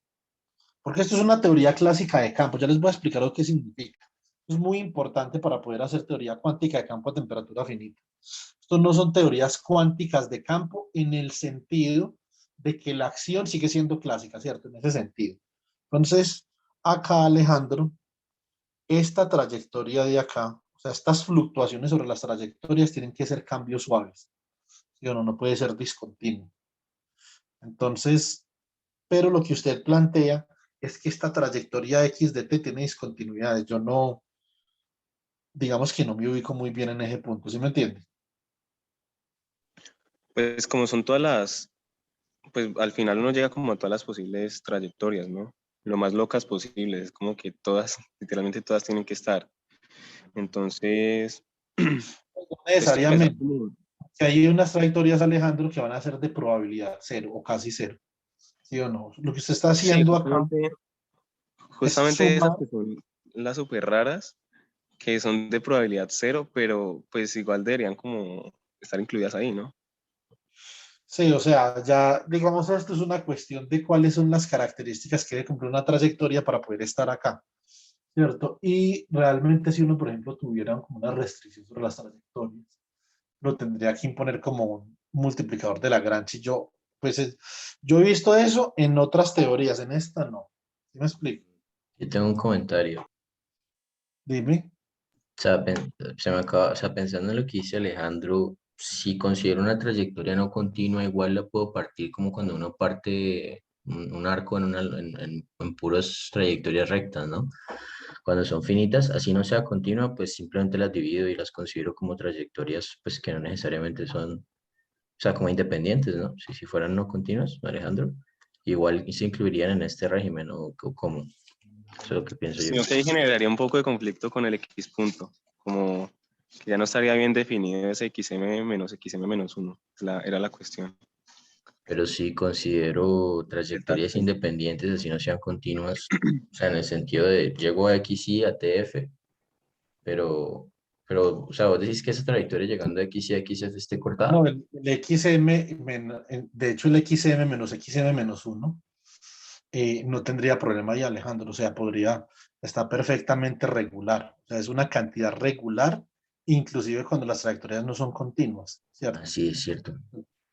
porque esto es una teoría clásica de campo, ya les voy a explicar lo que significa. Es muy importante para poder hacer teoría cuántica de campo a temperatura finita. Estos no son teorías cuánticas de campo en el sentido de que la acción sigue siendo clásica, ¿cierto? En ese sentido. Entonces, acá Alejandro, esta trayectoria de acá, o sea, estas fluctuaciones sobre las trayectorias tienen que ser cambios suaves, ¿sí o no? No puede ser discontinuo. Entonces, pero lo que usted plantea es que esta trayectoria X de T tiene discontinuidades. Yo no, digamos que no me ubico muy bien en ese punto, ¿sí me entiende? Pues como son todas las, pues al final uno llega como a todas las posibles trayectorias, ¿no? Lo más locas posibles, es como que todas, literalmente todas tienen que estar. Entonces, No pues sí, pensar necesariamente. como, Que hay unas trayectorias, Alejandro, que van a ser de probabilidad cero o casi cero, ¿sí o no? Lo que usted está sí, haciendo acá es justamente esas sumar. que son las súper raras, que son de probabilidad cero, pero pues igual deberían como estar incluidas ahí, ¿no? Sí, o sea, ya digamos esto es una cuestión de cuáles son las características que debe cumplir una trayectoria para poder estar acá, ¿cierto? Y realmente si uno, por ejemplo, tuviera como una restricción sobre las trayectorias, lo tendría que imponer como un multiplicador de Lagrange. Y yo, pues, yo he visto eso en otras teorías, en esta no. ¿Sí me explico? yo tengo un comentario. Dime. O sea, se me acaba, o sea, pensando en lo que dice Alejandro, si considero una trayectoria no continua, igual la puedo partir como cuando uno parte un arco en puras trayectorias rectas, ¿no? Cuando son finitas, así no sea continua, pues simplemente las divido y las considero como trayectorias, pues que no necesariamente son, o sea, como independientes, ¿no? Si fueran no continuas, Alejandro, igual se incluirían en este régimen, o como, eso es lo que pienso yo. Sino que ahí generaría un poco de conflicto con el X punto, como que ya no estaría bien definido ese XM menos XM menos 1, era la cuestión. Pero sí considero trayectorias Exacto. independientes, así no sean continuas, o sea, en el sentido de llego a X y a TF, pero, o sea, vos decís que esa trayectoria llegando a X y a XF esté cortada. No, el XM, de hecho el XM menos XM menos 1 no tendría problema ahí, Alejandro. O sea, podría estar perfectamente regular. O sea, es una cantidad regular, inclusive cuando las trayectorias no son continuas, ¿cierto? Así es cierto.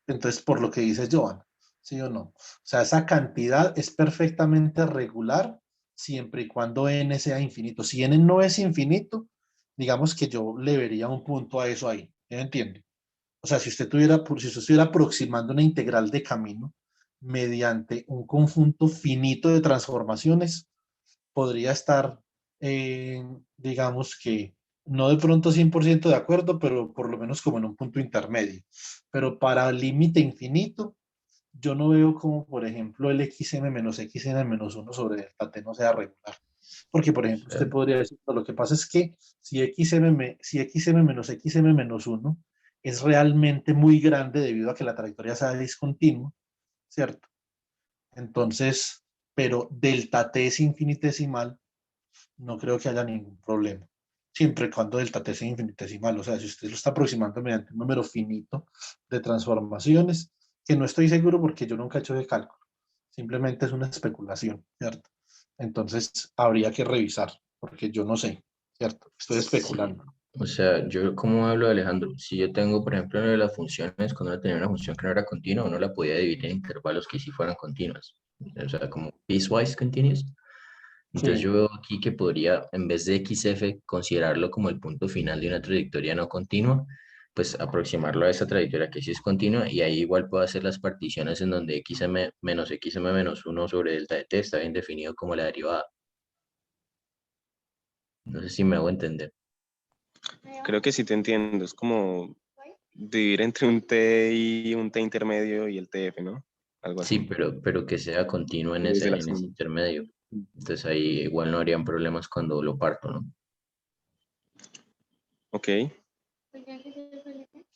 Entonces, por lo que dice Joan, ¿sí o no? O sea, esa cantidad es perfectamente regular siempre y cuando n sea infinito. Si n no es infinito, digamos que yo le vería un punto a eso ahí. ¿Me entiende? O sea, si usted estuviera aproximando una integral de camino mediante un conjunto finito de transformaciones, podría estar, digamos que No de pronto 100% de acuerdo, pero por lo menos como en un punto intermedio. Pero para límite infinito, yo no veo como, por ejemplo, el xm menos xn menos 1 sobre delta t no sea regular. Porque, por ejemplo, usted podría decir, "No, lo que pasa es que si xm menos xm menos 1 es realmente muy grande debido a que la trayectoria sea discontinua, ¿cierto? Entonces, pero delta t es infinitesimal, no creo que haya ningún problema. Siempre y cuando delta t sea infinitesimal, o sea, si usted lo está aproximando mediante un número finito de transformaciones, que no estoy seguro porque yo nunca he hecho ese cálculo, simplemente es una especulación, ¿cierto? Entonces, habría que revisar, porque yo no sé, ¿cierto? Estoy Sí, especulando. o sea, yo como hablo de Alejandro, si yo tengo, por ejemplo, en las funciones, cuando uno tenía una función que no era continua, uno la podía dividir en intervalos que sí fueran continuas, o sea, como piecewise continuous. Entonces Sí, yo veo aquí que podría, en vez de XF, considerarlo como el punto final de una trayectoria no continua, pues aproximarlo a esa trayectoria que sí es continua y ahí igual puedo hacer las particiones en donde xm menos 1 sobre delta de t está bien definido como la derivada. No sé si me hago entender. Creo que sí te entiendo. Es como dividir entre un T y un T intermedio y el TF, ¿no? Algo Sí, así. pero que sea continuo Desde la en ese suma. intermedio. Entonces ahí igual no habrían problemas cuando lo parto, ¿no? Ok,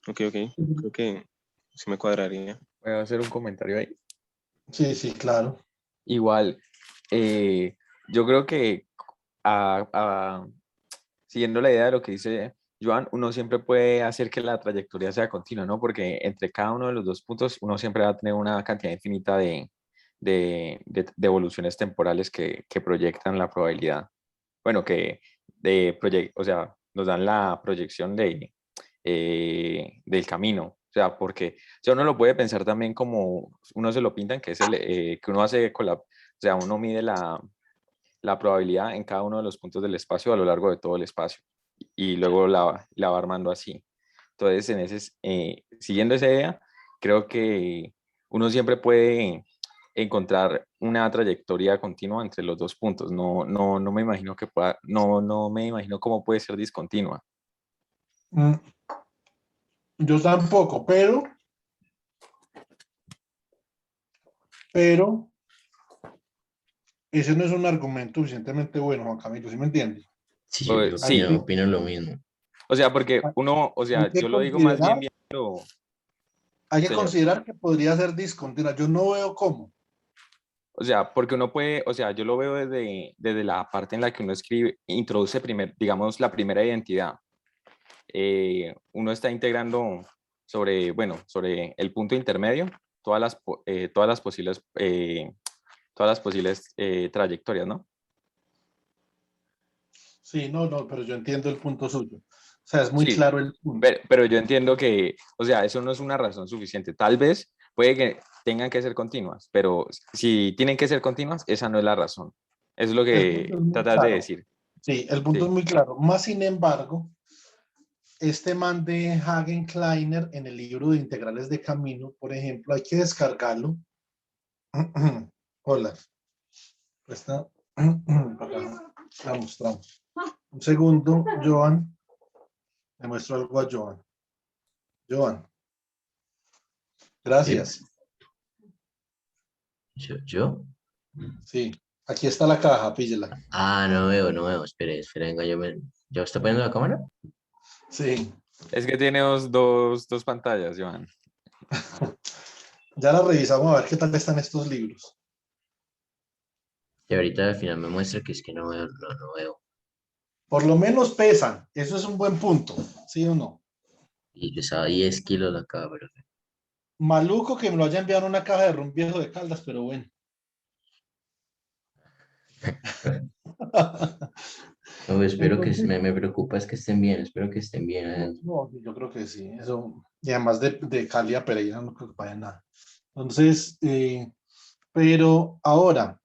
ok. Creo que sí me cuadraría. ¿Puedo hacer un comentario ahí? sí, sí, claro. Igual, yo creo que a- a- siguiendo la idea de lo que dice Joan, uno siempre puede hacer que la trayectoria sea continua, ¿no? Porque entre cada uno de los dos puntos uno siempre va a tener una cantidad infinita de evoluciones temporales que proyectan la probabilidad. Bueno, o sea, nos dan la proyección del camino. O sea, porque o sea, uno lo puede pensar también como uno se lo pintan, que es que uno hace o sea, uno mide la probabilidad en cada uno de los puntos del espacio a lo largo de todo el espacio y luego la va armando así. Entonces, siguiendo esa idea, creo que uno siempre puede encontrar una trayectoria continua entre los dos puntos. No me imagino que pueda, no me imagino cómo puede ser discontinua. Mm, yo tampoco, pero ese no es un argumento suficientemente bueno, Juan Camilo, ¿sí me entiendes? Sí, yo Hay Sí, que, opino lo mismo. o sea, porque uno, o hay sea, que yo lo digo más bien considerar, viendo, hay que señor. considerar que podría ser discontinua. Yo no veo cómo. O sea, porque uno puede, o sea, yo lo veo desde la parte en la que uno escribe, introduce digamos, la primera identidad. Uno está integrando sobre el punto intermedio todas las posibles trayectorias, ¿no? Sí, no, pero yo entiendo el punto suyo. O sea, es muy Sí, claro el punto. pero yo entiendo que, o sea, eso no es una razón suficiente. Tal vez puede que tengan que ser continuas, pero si tienen que ser continuas, esa no es la razón. Eso es lo El punto que es muy tratas de claro. decir. Sí, el punto es Sí. muy claro. Más sin embargo, este man de Hagen Kleiner en el libro de integrales de camino, por ejemplo, hay que descargarlo. Hola, está. La mostramos. Un segundo, Joan. Le muestro algo a Joan. Joan, Dime. gracias. ¿Yo? Sí, aquí está la caja, píllela. Ah, no veo. Espere, venga, ¿ya está poniendo la cámara? Sí, Es que tiene dos pantallas, Joan. ya la revisamos a ver qué tal están estos libros. Y ahorita al final me muestra que es que no veo. Por lo menos pesan, eso es un buen punto, ¿sí o no? Y pesaba 10 kilos la cabra. Maluco que me lo haya enviado en una caja de ron viejo de Caldas, pero bueno. No, espero que, Entonces, me preocupa es que estén bien, espero que estén bien. no, yo creo que sí, eso. Y además de Cali a Pereira no creo que vaya nada. Entonces, pero ahora,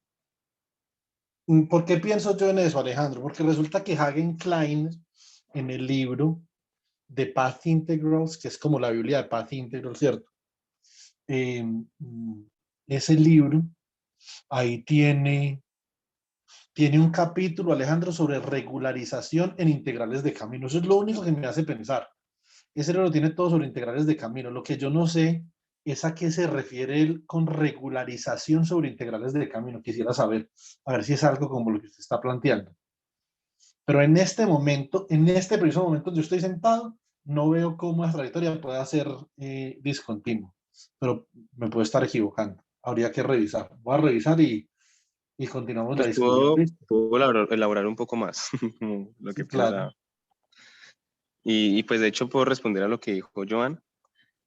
¿por qué pienso yo en eso, Alejandro? Porque resulta que Hagen Klein, en el libro de Path Integrals, que es como la Biblia de Path Integral, ¿cierto? Eh, ese libro, ahí tiene tiene un capítulo, Alejandro, sobre regularización en integrales de camino. Eso es lo único que me hace pensar. Ese lo tiene todo sobre integrales de camino. Lo que yo no sé es a qué se refiere él con regularización sobre integrales de camino. Quisiera saber, a ver si es algo como lo que usted está planteando. Pero en este momento, en este preciso momento, yo estoy sentado, no veo cómo esa trayectoria pueda ser discontinua. Pero me puedo estar equivocando. Habría que revisar. Voy a revisar y continuamos la Pues discusión. ¿Listo? puedo elaborar un poco más como lo que Sí, claro. pensaba. Y pues de hecho puedo responder a lo que dijo Joan,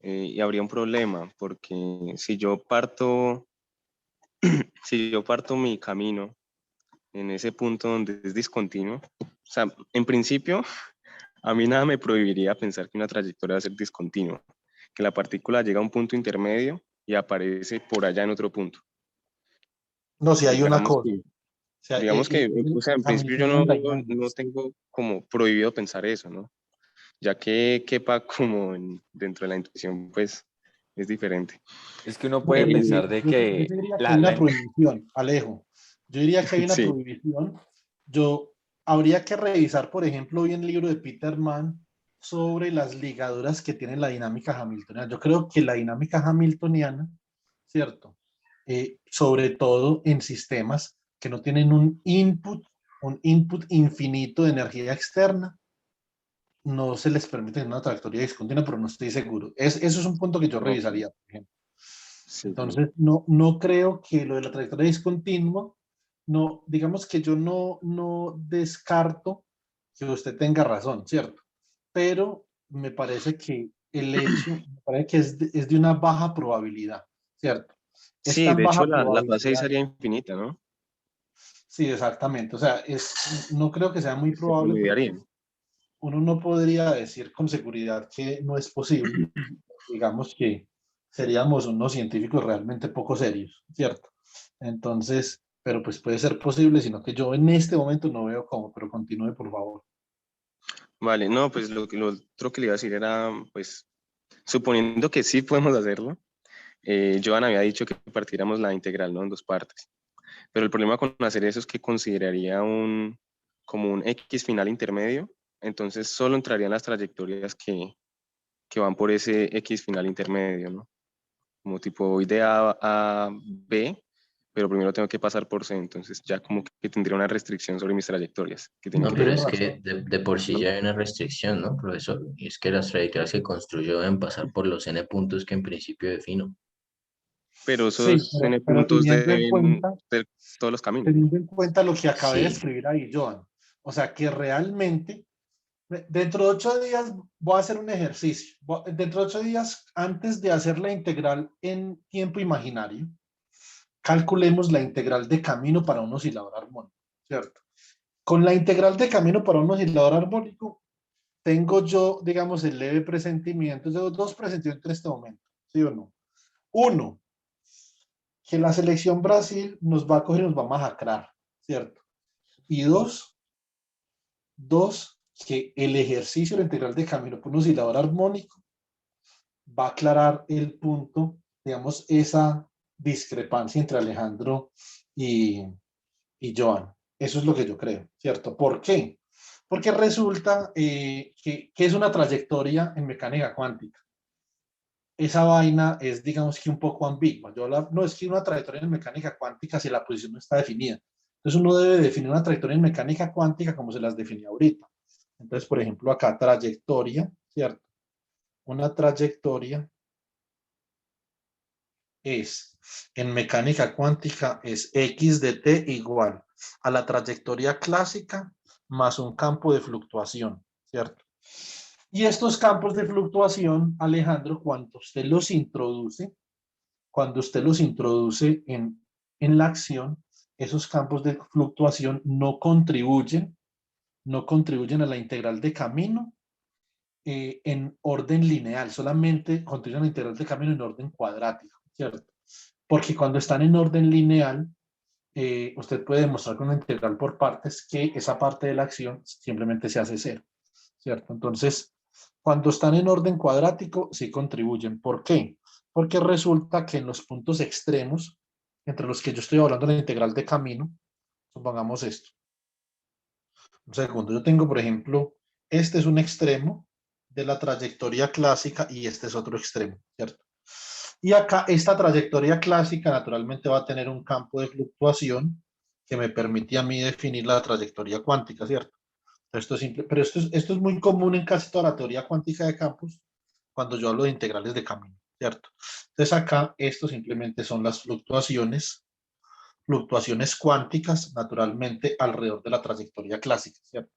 y habría un problema porque si yo parto mi camino en ese punto donde es discontinuo, o sea, en principio a mí nada me prohibiría pensar que una trayectoria va a ser discontinua, que la partícula llega a un punto intermedio y aparece por allá en otro punto. No, si hay una Digamos cosa. que, O sea, digamos que, o sea, en principio yo Hamiltonian no Dynamics. tengo como prohibido pensar eso, ¿no? Ya que quepa como dentro de la intuición, pues es diferente. Es que uno No, puede Eh, pensar de yo que diría que hay una prohibición, Alejo. Yo diría que hay una sí, prohibición. Yo habría que revisar, por ejemplo, hoy en el libro de Peter Mann sobre las ligaduras que tiene la dinámica hamiltoniana. Yo creo que la dinámica hamiltoniana, ¿cierto? Sobre todo en sistemas que no tienen un input infinito de energía externa, no se les permite una trayectoria discontinua, pero no estoy seguro. Eso es un punto que yo ok, revisaría, por ejemplo. sí, sí. Entonces, no creo que lo de la trayectoria discontinua, no, digamos que yo no descarto que usted tenga razón, ¿cierto? Pero me parece que el hecho, me parece que es de una baja probabilidad, ¿cierto? Es Sí, tan de hecho baja la fase ahí probabilidad. sería infinita, ¿no? Sí, exactamente. O sea, no creo que sea muy Se probable, pero promediaría. pues, uno no podría decir con seguridad que no es posible. Digamos que seríamos unos científicos realmente poco serios, ¿cierto? Entonces, pero pues puede ser posible, sino que yo en este momento no veo cómo, pero continúe, por favor. Vale, no, pues lo otro que le iba a decir era, pues, suponiendo que sí podemos hacerlo, Joan había dicho que partiéramos la integral, ¿no? En dos partes. Pero el problema con hacer eso es que consideraría como un X final intermedio, entonces solo entrarían las trayectorias que van por ese X final intermedio, ¿no? Como tipo voy de A a B, pero primero tengo que pasar por C, entonces ya como que tendría una restricción sobre mis trayectorias, que tienen No, que pero Tiene ver, es razón. que de por sí ¿no? ya hay una restricción, ¿no, profesor? Y es que las trayectorias que construyo deben pasar por los n puntos que en principio defino. Pero Sí, esos N pero puntos deben ser todos los caminos, ¿no? teniendo en cuenta lo que acabé de Sí, escribir ahí, Joan. O sea, que realmente, dentro de 8 días voy a hacer un ejercicio. Dentro de 8 días, antes de hacer la integral en tiempo imaginario, calculemos la integral de camino para un oscilador armónico, ¿cierto? Con la integral de camino para un oscilador armónico, tengo yo, digamos, el leve presentimiento, tengo dos presentimientos en este momento, ¿sí o no? Uno, que la selección Brasil nos va a coger y nos va a masacrar, ¿cierto? Y dos, que el ejercicio de la integral de camino por un oscilador armónico va a aclarar el punto, digamos, esa discrepancia entre Alejandro y, y Joan. Eso es lo que yo creo, ¿cierto? ¿Por qué? Porque resulta que es una trayectoria en mecánica cuántica. Esa vaina es, digamos que un poco ambigua. No es que una trayectoria en mecánica cuántica si la posición no está definida. Entonces uno debe definir una trayectoria en mecánica cuántica como se las define ahorita. Entonces, por ejemplo, acá trayectoria, ¿cierto? Una trayectoria es, en mecánica cuántica, es x de t igual a la trayectoria clásica más un campo de fluctuación, ¿cierto? Y estos campos de fluctuación, Alejandro, cuando usted los introduce en la acción, esos campos de fluctuación no contribuyen a la integral de camino en orden lineal, solamente contribuyen a la integral de camino en orden cuadrático, ¿cierto? Porque cuando están en orden lineal, usted puede demostrar con una integral por partes que esa parte de la acción simplemente se hace cero, ¿cierto? Entonces, cuando están en orden cuadrático, sí contribuyen. ¿Por qué? Porque resulta que en los puntos extremos, entre los que yo estoy hablando de la integral de camino, Supongamos esto. Un segundo, yo tengo, por ejemplo, este es un extremo de la trayectoria clásica y este es otro extremo, ¿cierto? Y acá esta trayectoria clásica naturalmente va a tener un campo de fluctuación que me permite a mí definir la trayectoria cuántica, ¿cierto? Esto es simple, pero esto es muy común en casi toda la teoría cuántica de campos cuando yo hablo de integrales de camino, ¿cierto? Entonces acá esto simplemente son las fluctuaciones cuánticas naturalmente alrededor de la trayectoria clásica, ¿cierto?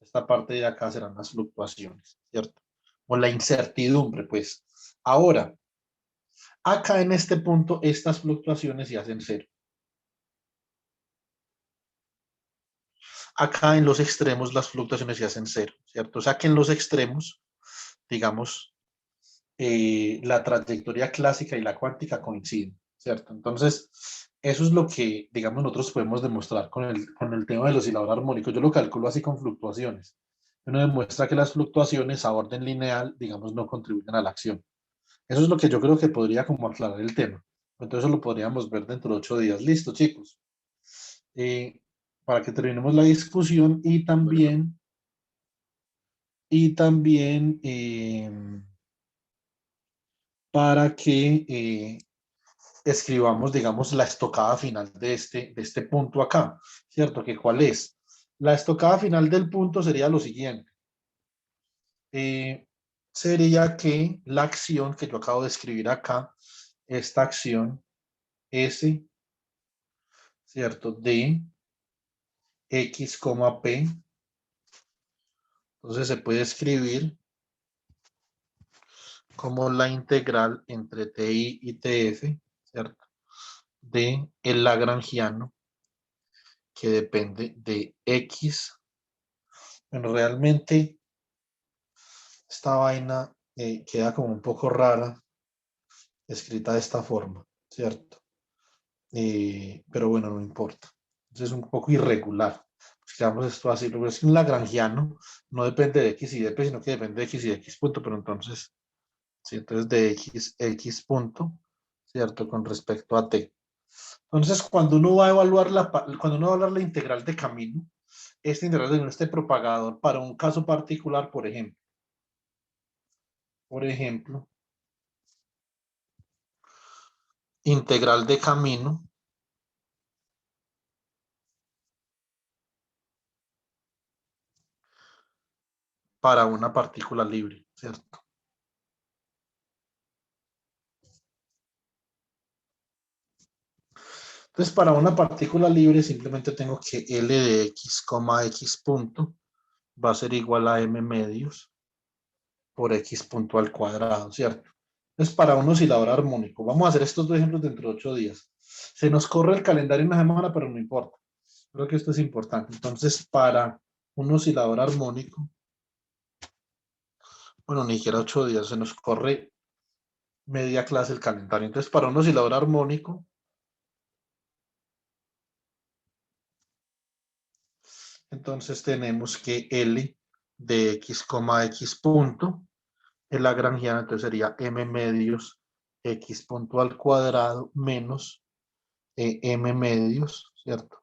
Esta parte de acá serán las fluctuaciones, ¿cierto? O la incertidumbre, pues. Ahora, acá en este punto, estas fluctuaciones se hacen cero. Acá en los extremos, las fluctuaciones se hacen cero, ¿cierto? O sea que en los extremos, digamos, la trayectoria clásica y la cuántica coinciden, ¿cierto? Entonces, eso es lo que, digamos, nosotros podemos demostrar con el tema del oscilador armónico. Yo lo calculo así con fluctuaciones. Uno demuestra que las fluctuaciones a orden lineal, digamos, no contribuyen a la acción. Eso es lo que yo creo que podría como aclarar el tema. Entonces, eso lo podríamos ver dentro de 8 días. Listo, chicos. Para que terminemos la discusión y también para que escribamos, digamos, la estocada final de este punto acá, ¿cierto? ¿Que cuál es? La estocada final del punto sería lo siguiente. Sería que la acción que yo acabo de escribir acá, esta acción S, ¿cierto? De X, P. Entonces se puede escribir como la integral entre TI y TF, ¿cierto? De el lagrangiano que depende de X. Bueno, realmente esta vaina queda como un poco rara, escrita de esta forma, ¿cierto? Pero bueno, no importa. Entonces es un poco irregular. Digamos esto así, lo que es un lagrangiano no depende de X y de P, sino que depende de X y de X punto, pero entonces, sí, entonces de X punto, ¿cierto? Con respecto a T. Entonces, cuando uno va a evaluar la integral de camino, esta integral de este propagador para un caso particular, por ejemplo, integral de camino para una partícula libre, ¿cierto? Entonces, para una partícula libre simplemente tengo que L de X, X punto va a ser igual a M medios por X punto al cuadrado, ¿cierto? Entonces, para un oscilador armónico, vamos a hacer estos dos ejemplos dentro de 8 días. Se nos corre el calendario una semana, pero no importa. Creo que esto es importante. Entonces, para un oscilador armónico, bueno, ni siquiera 8 días, se nos corre media clase el calendario. Entonces, para un oscilador armónico, entonces tenemos que L de X, X punto, el lagrangiano, entonces sería M medios X punto al cuadrado menos M medios, ¿cierto?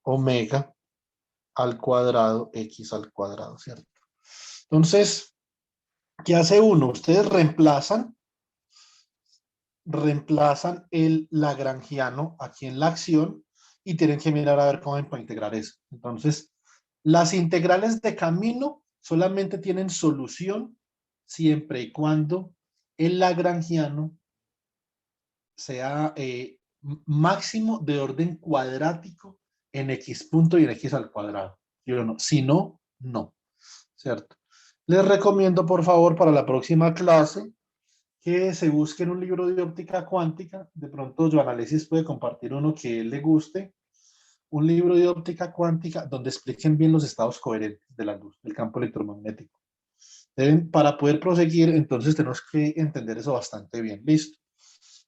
Omega al cuadrado X al cuadrado, ¿cierto? Entonces, ¿qué hace uno? Ustedes reemplazan el lagrangiano aquí en la acción y tienen que mirar a ver cómo para integrar eso. Entonces, las integrales de camino solamente tienen solución siempre y cuando el lagrangiano sea máximo de orden cuadrático en X punto y en X al cuadrado. ¿Sí o no? Si no, no. ¿Cierto? Les recomiendo, por favor, para la próxima clase, que se busquen un libro de óptica cuántica. De pronto, Joan Alexis puede compartir uno que le guste. Un libro de óptica cuántica donde expliquen bien los estados coherentes de la luz, del campo electromagnético. Para poder proseguir, entonces tenemos que entender eso bastante bien. Listo.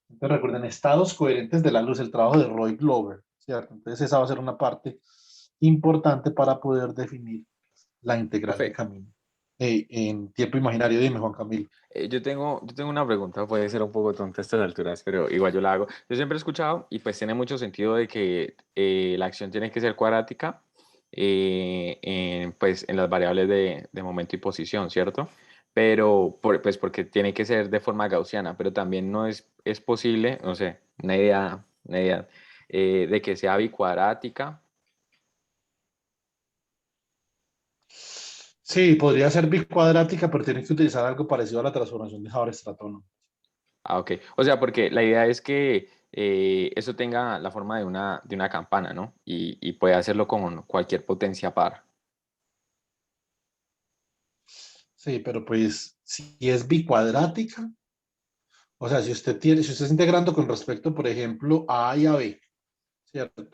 Entonces recuerden, estados coherentes de la luz, el trabajo de Roy Glover, ¿cierto? Entonces esa va a ser una parte importante para poder definir la integral de Profe, camino. en tiempo imaginario. Dime, Juan Camilo. Yo tengo una pregunta, puede ser un poco tonta a estas alturas, pero igual yo la hago. Yo siempre he escuchado, y pues tiene mucho sentido de que la acción tiene que ser cuadrática pues, en las variables de momento y posición, ¿cierto? Pero pues porque tiene que ser de forma gaussiana, pero también no es posible, no sé, una idea de que sea bicuadrática. Sí, podría ser bicuadrática, pero tienes que utilizar algo parecido a la transformación de Haber-Stratton. Ah, ok. O sea, porque la idea es que eso tenga la forma de una campana, ¿no? Y puede hacerlo con cualquier potencia par. Sí, pero pues si es bicuadrática, o sea, si usted está integrando con respecto, por ejemplo, a A y a B, ¿cierto?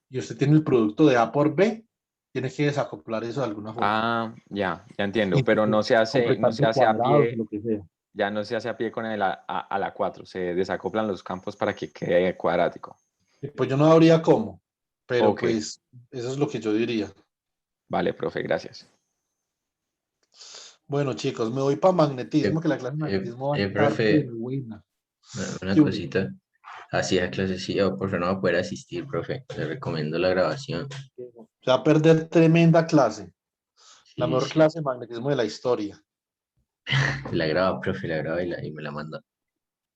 Y usted tiene el producto de A por B, tiene que desacoplar eso de alguna forma. Ya entiendo, Y pero no se hace, no se completando hace a cuadrados o pie, lo que sea. ya no se hace a pie con el a la 4, se desacoplan los campos para que quede cuadrático. Pues yo no habría cómo, pero Ok, pues eso es lo que yo diría. vale, profe, gracias. Bueno, chicos, me voy para magnetismo, Eh, que la clase de magnetismo va a estar profe, pero buena. una ¿Qué hubo? cosita. Así a clase, sí, por favor, no va a poder asistir, profe. Le recomiendo la grabación. Se va a perder tremenda clase, la Sí, mejor sí. clase de magnetismo de la historia. La graba, profe, la graba y me la manda.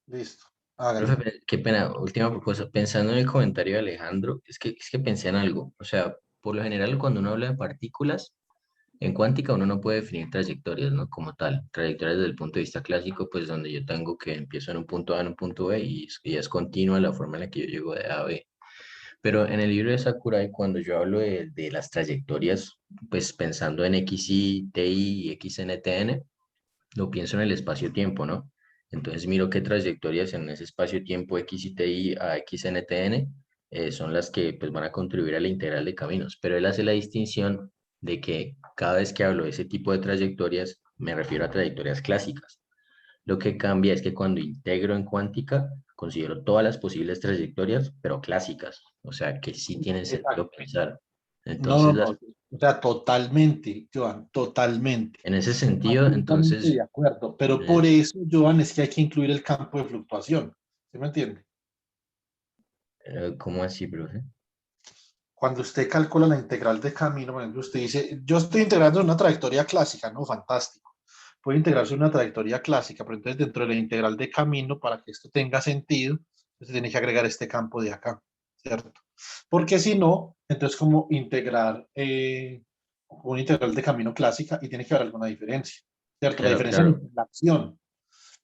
Listo, hágale. Profe, qué pena, última cosa. Pensando en el comentario de Alejandro, es que pensé en algo. O sea, por lo general, cuando uno habla de partículas, en cuántica uno no puede definir trayectorias, ¿no? Como tal. Trayectorias desde el punto de vista clásico, pues donde yo tengo que empiezo en un punto A, en un punto B, y es continua la forma en la que yo llego de A a B. Pero en el libro de Sakurai, cuando yo hablo de las trayectorias, pues pensando en XY, TI y XNTN, lo pienso en el espacio-tiempo, ¿no? Entonces miro qué trayectorias en ese espacio-tiempo X y TI a XNTN son las que pues, van a contribuir a la integral de caminos. Pero él hace la distinción de que cada vez que hablo de ese tipo de trayectorias, me refiero a trayectorias clásicas. Lo que cambia es que cuando integro en cuántica, considero todas las posibles trayectorias, pero clásicas, o sea, que sí tienen sentido Exacto. pensar. No, no, Entonces, no. O sea, totalmente, Joan, totalmente. en ese sentido, Absolutamente de entonces, acuerdo. Pero eh, por eso, Joan, es que hay que incluir el campo de fluctuación. ¿Sí me entiende? ¿cómo así, profe? Cuando usted calcula la integral de camino, por ejemplo, usted dice, yo estoy integrando una trayectoria clásica, ¿no? Fantástico. Puede integrarse una trayectoria clásica, pero entonces dentro de la integral de camino, para que esto tenga sentido, usted tiene que agregar este campo de acá, ¿cierto? Porque si no, entonces como integrar una integral de camino clásica y tiene que haber alguna diferencia, ¿cierto? La Claro, diferencia no está claro, en la acción,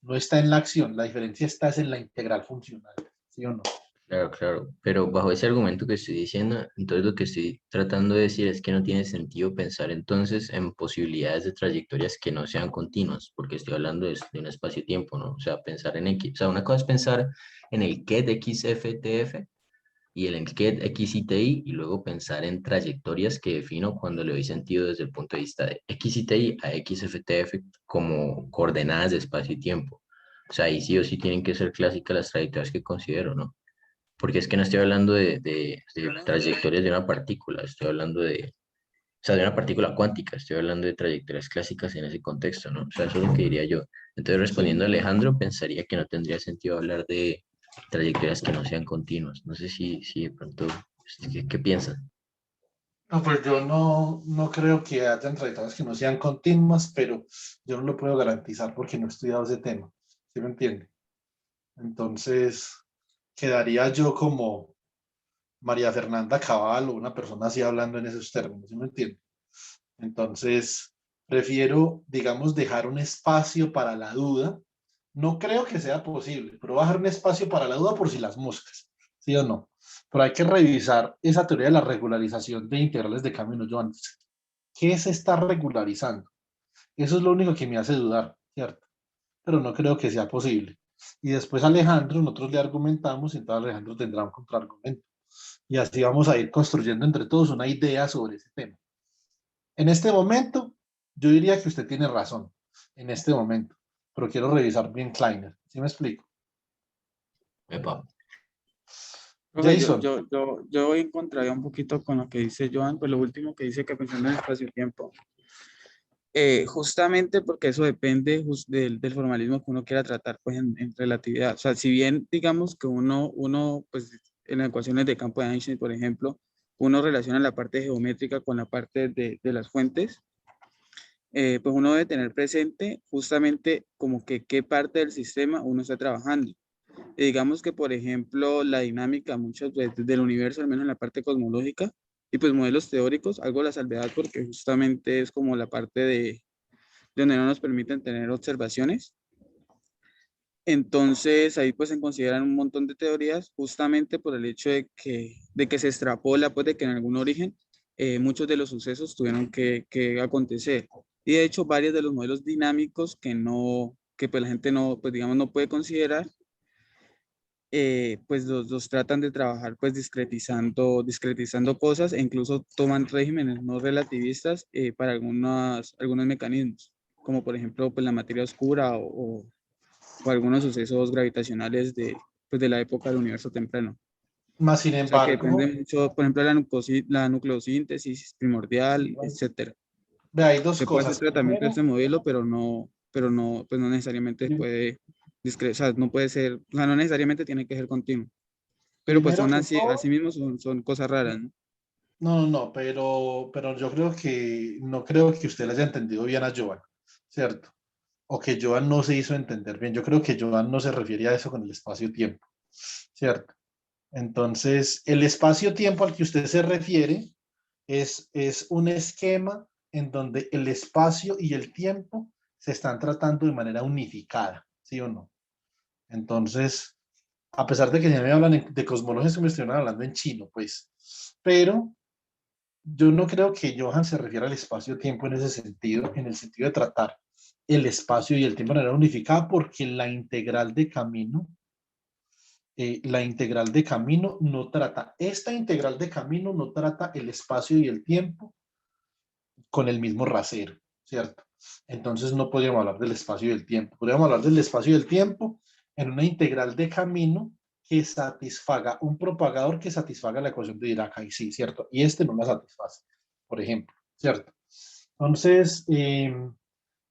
no está en la acción, la diferencia está es en la integral funcional, ¿sí o no? claro, claro. Pero bajo ese argumento que estoy diciendo, entonces lo que estoy tratando de decir es que no tiene sentido pensar entonces en posibilidades de trayectorias que no sean continuas, porque estoy hablando de un espacio-tiempo, ¿no? O sea, pensar en X. O sea, una cosa es pensar en el ket XFTF y el ket XITI y luego pensar en trayectorias que defino cuando le doy sentido desde el punto de vista de XITI a XFTF como coordenadas de espacio y tiempo. O sea, ahí sí o sí tienen que ser clásicas las trayectorias que considero, ¿no? Porque es que no estoy hablando de trayectorias de una partícula, estoy hablando o sea, de una partícula cuántica, estoy hablando de trayectorias clásicas en ese contexto, ¿no? O sea, eso es lo que diría yo. Entonces, respondiendo a Sí. Alejandro, pensaría que no tendría sentido hablar de trayectorias que no sean continuas. No sé si de pronto, ¿qué piensan? No, pues yo no creo que hayan trayectorias que no sean continuas, pero yo no lo puedo garantizar porque no he estudiado ese tema. ¿Sí me entiende? Entonces, quedaría yo como María Fernanda Cabal o una persona así hablando en esos términos. ¿Sí me entiende? Entonces, prefiero, digamos, dejar un espacio para la duda. No creo que sea posible, pero voy a dejar un espacio para la duda por si las moscas. ¿Sí o no? Pero hay que revisar esa teoría de la regularización de integrales de camino, Joan. ¿Qué se está regularizando? Eso es lo único que me hace dudar, ¿cierto? Pero no creo que sea posible. Y después Alejandro, nosotros le argumentamos y entonces Alejandro tendrá un contraargumento. Y así vamos a ir construyendo entre todos una idea sobre ese tema. En este momento, yo diría que usted tiene razón, en este momento, pero quiero revisar bien Kleiner. ¿Sí me explico? Epa, Profe, Jason, yo voy en contra un poquito con lo que dice Joan, pues lo último que dice que pensando en el espacio-tiempo. Justamente porque eso depende del formalismo que uno quiera tratar pues, en relatividad. O sea, si bien digamos que uno pues, en las ecuaciones de campo de Einstein, por ejemplo, uno relaciona la parte geométrica con la parte de las fuentes, pues uno debe tener presente justamente como que qué parte del sistema uno está trabajando. Y digamos que, por ejemplo, la dinámica muchas veces del universo, al menos en la parte cosmológica, y pues modelos teóricos, algo la salvedad porque justamente es como la parte de donde no nos permiten tener observaciones. Entonces ahí pues se consideran un montón de teorías justamente por el hecho de que se extrapola pues de que en algún origen muchos de los sucesos tuvieron que acontecer. Y de hecho varios de los modelos dinámicos que pues la gente no, pues digamos no puede considerar, pues los tratan de trabajar pues discretizando cosas e incluso toman regímenes no relativistas para algunos mecanismos, como por ejemplo pues la materia oscura o algunos sucesos gravitacionales pues, de la época del universo temprano. Más sin O sea que depende embargo, mucho, por ejemplo, la nucleosíntesis primordial, etcétera. ve, hay dos Se puede hacer cosas. tratamiento de Primero, este modelo, pues no necesariamente puede, o sea, no puede ser, o sea, no necesariamente tiene que ser continuo. Pero pues primero son que así, todo, así mismo son cosas raras, ¿no? no, pero yo creo que no creo que usted le haya entendido bien a Joan, ¿cierto? O que Joan no se hizo entender bien. Yo creo que Joan no se refiere a eso con el espacio-tiempo, ¿cierto? Entonces, el espacio-tiempo al que usted se refiere es un esquema en donde el espacio y el tiempo se están tratando de manera unificada, ¿sí o no? Entonces, a pesar de que ya me hablan de cosmología, me estuvieron hablando en chino, pues, pero yo no creo que Johan se refiera al espacio-tiempo en ese sentido, en el sentido de tratar el espacio y el tiempo de manera unificada, porque la integral de camino no trata, esta integral de camino no trata el espacio y el tiempo con el mismo rasero, ¿cierto? Entonces no podríamos hablar del espacio y del tiempo. Podríamos hablar del espacio y del tiempo en una integral de camino que satisfaga un propagador que satisfaga la ecuación de Dirac, ahí sí, ¿cierto? Y este no la satisface, por ejemplo, ¿cierto? Entonces,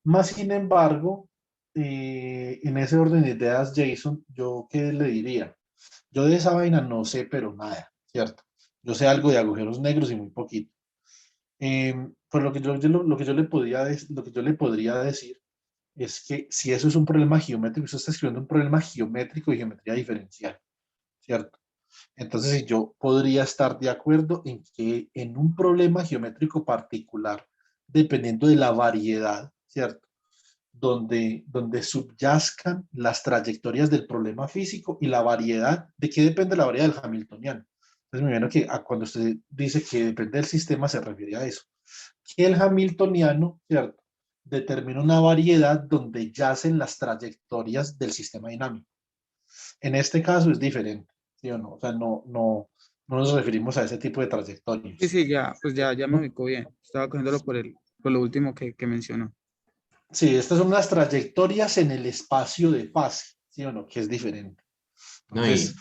más sin embargo, en ese orden de ideas, Jason, ¿yo qué le diría? Yo de esa vaina no sé, pero nada, ¿cierto? Yo sé algo de agujeros negros y muy poquito. Pues lo que yo le podría decir es que si eso es un problema geométrico, usted está escribiendo un problema geométrico y geometría diferencial, ¿cierto? Entonces, si yo podría estar de acuerdo en que en un problema geométrico particular, dependiendo de la variedad, ¿cierto? Donde subyazcan las trayectorias del problema físico y la variedad, ¿de qué depende la variedad del Hamiltoniano? Entonces, me imagino que cuando usted dice que depende del sistema, se refiere a eso. Que el Hamiltoniano, ¿cierto? Determina una variedad donde yacen las trayectorias del sistema dinámico. En este caso es diferente, ¿sí o no? O sea, no nos referimos a ese tipo de Sí, trayectorias. sí, ya, pues ya me ubicó bien. Estaba cogiéndolo por lo último que mencionó. Sí, estas son unas trayectorias en el espacio de fase, ¿sí o no? Que es diferente. No, y Entonces,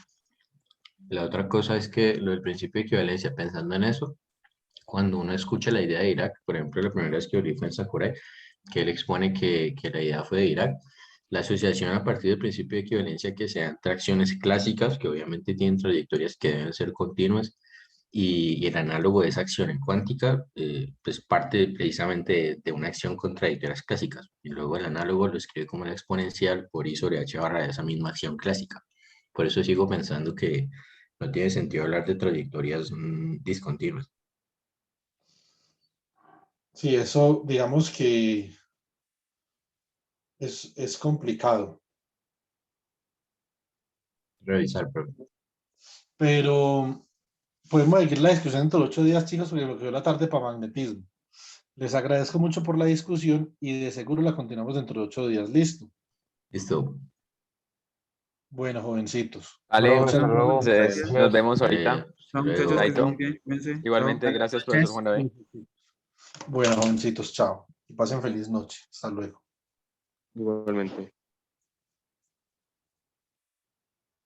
la otra cosa es que lo del principio de equivalencia, pensando en eso, cuando uno escucha la idea de Dirac, por ejemplo, la primera vez que oí fue en Sakurai, que él expone que la idea fue de Dirac, la asociación a partir del principio de equivalencia que sean tracciones clásicas, que obviamente tienen trayectorias que deben ser continuas, y el análogo de esa acción en cuántica, pues parte precisamente de una acción contradictorias clásicas, y luego el análogo lo escribe como la exponencial por I sobre h barra de esa misma acción clásica. Por eso sigo pensando que no tiene sentido hablar de trayectorias discontinuas. sí, eso digamos que es complicado, Revisar, pero pero podemos seguir la discusión entre 8 días, chicos, porque me quedó la tarde para magnetismo. Les agradezco mucho por la discusión y de seguro la continuamos dentro de 8 días. Listo. listo. Bueno, jovencitos. Vale, Profe, Muchas hasta gracias. luego. entonces nos Adiós. vemos ahorita. Hasta Chao, muchachos, que luego. estén muy Chaito. bien. Cuídense. Chao. Igualmente, gracias, profesor Juan David. Bueno, jovencitos, chao. Y pasen feliz noche. Hasta luego. Igualmente.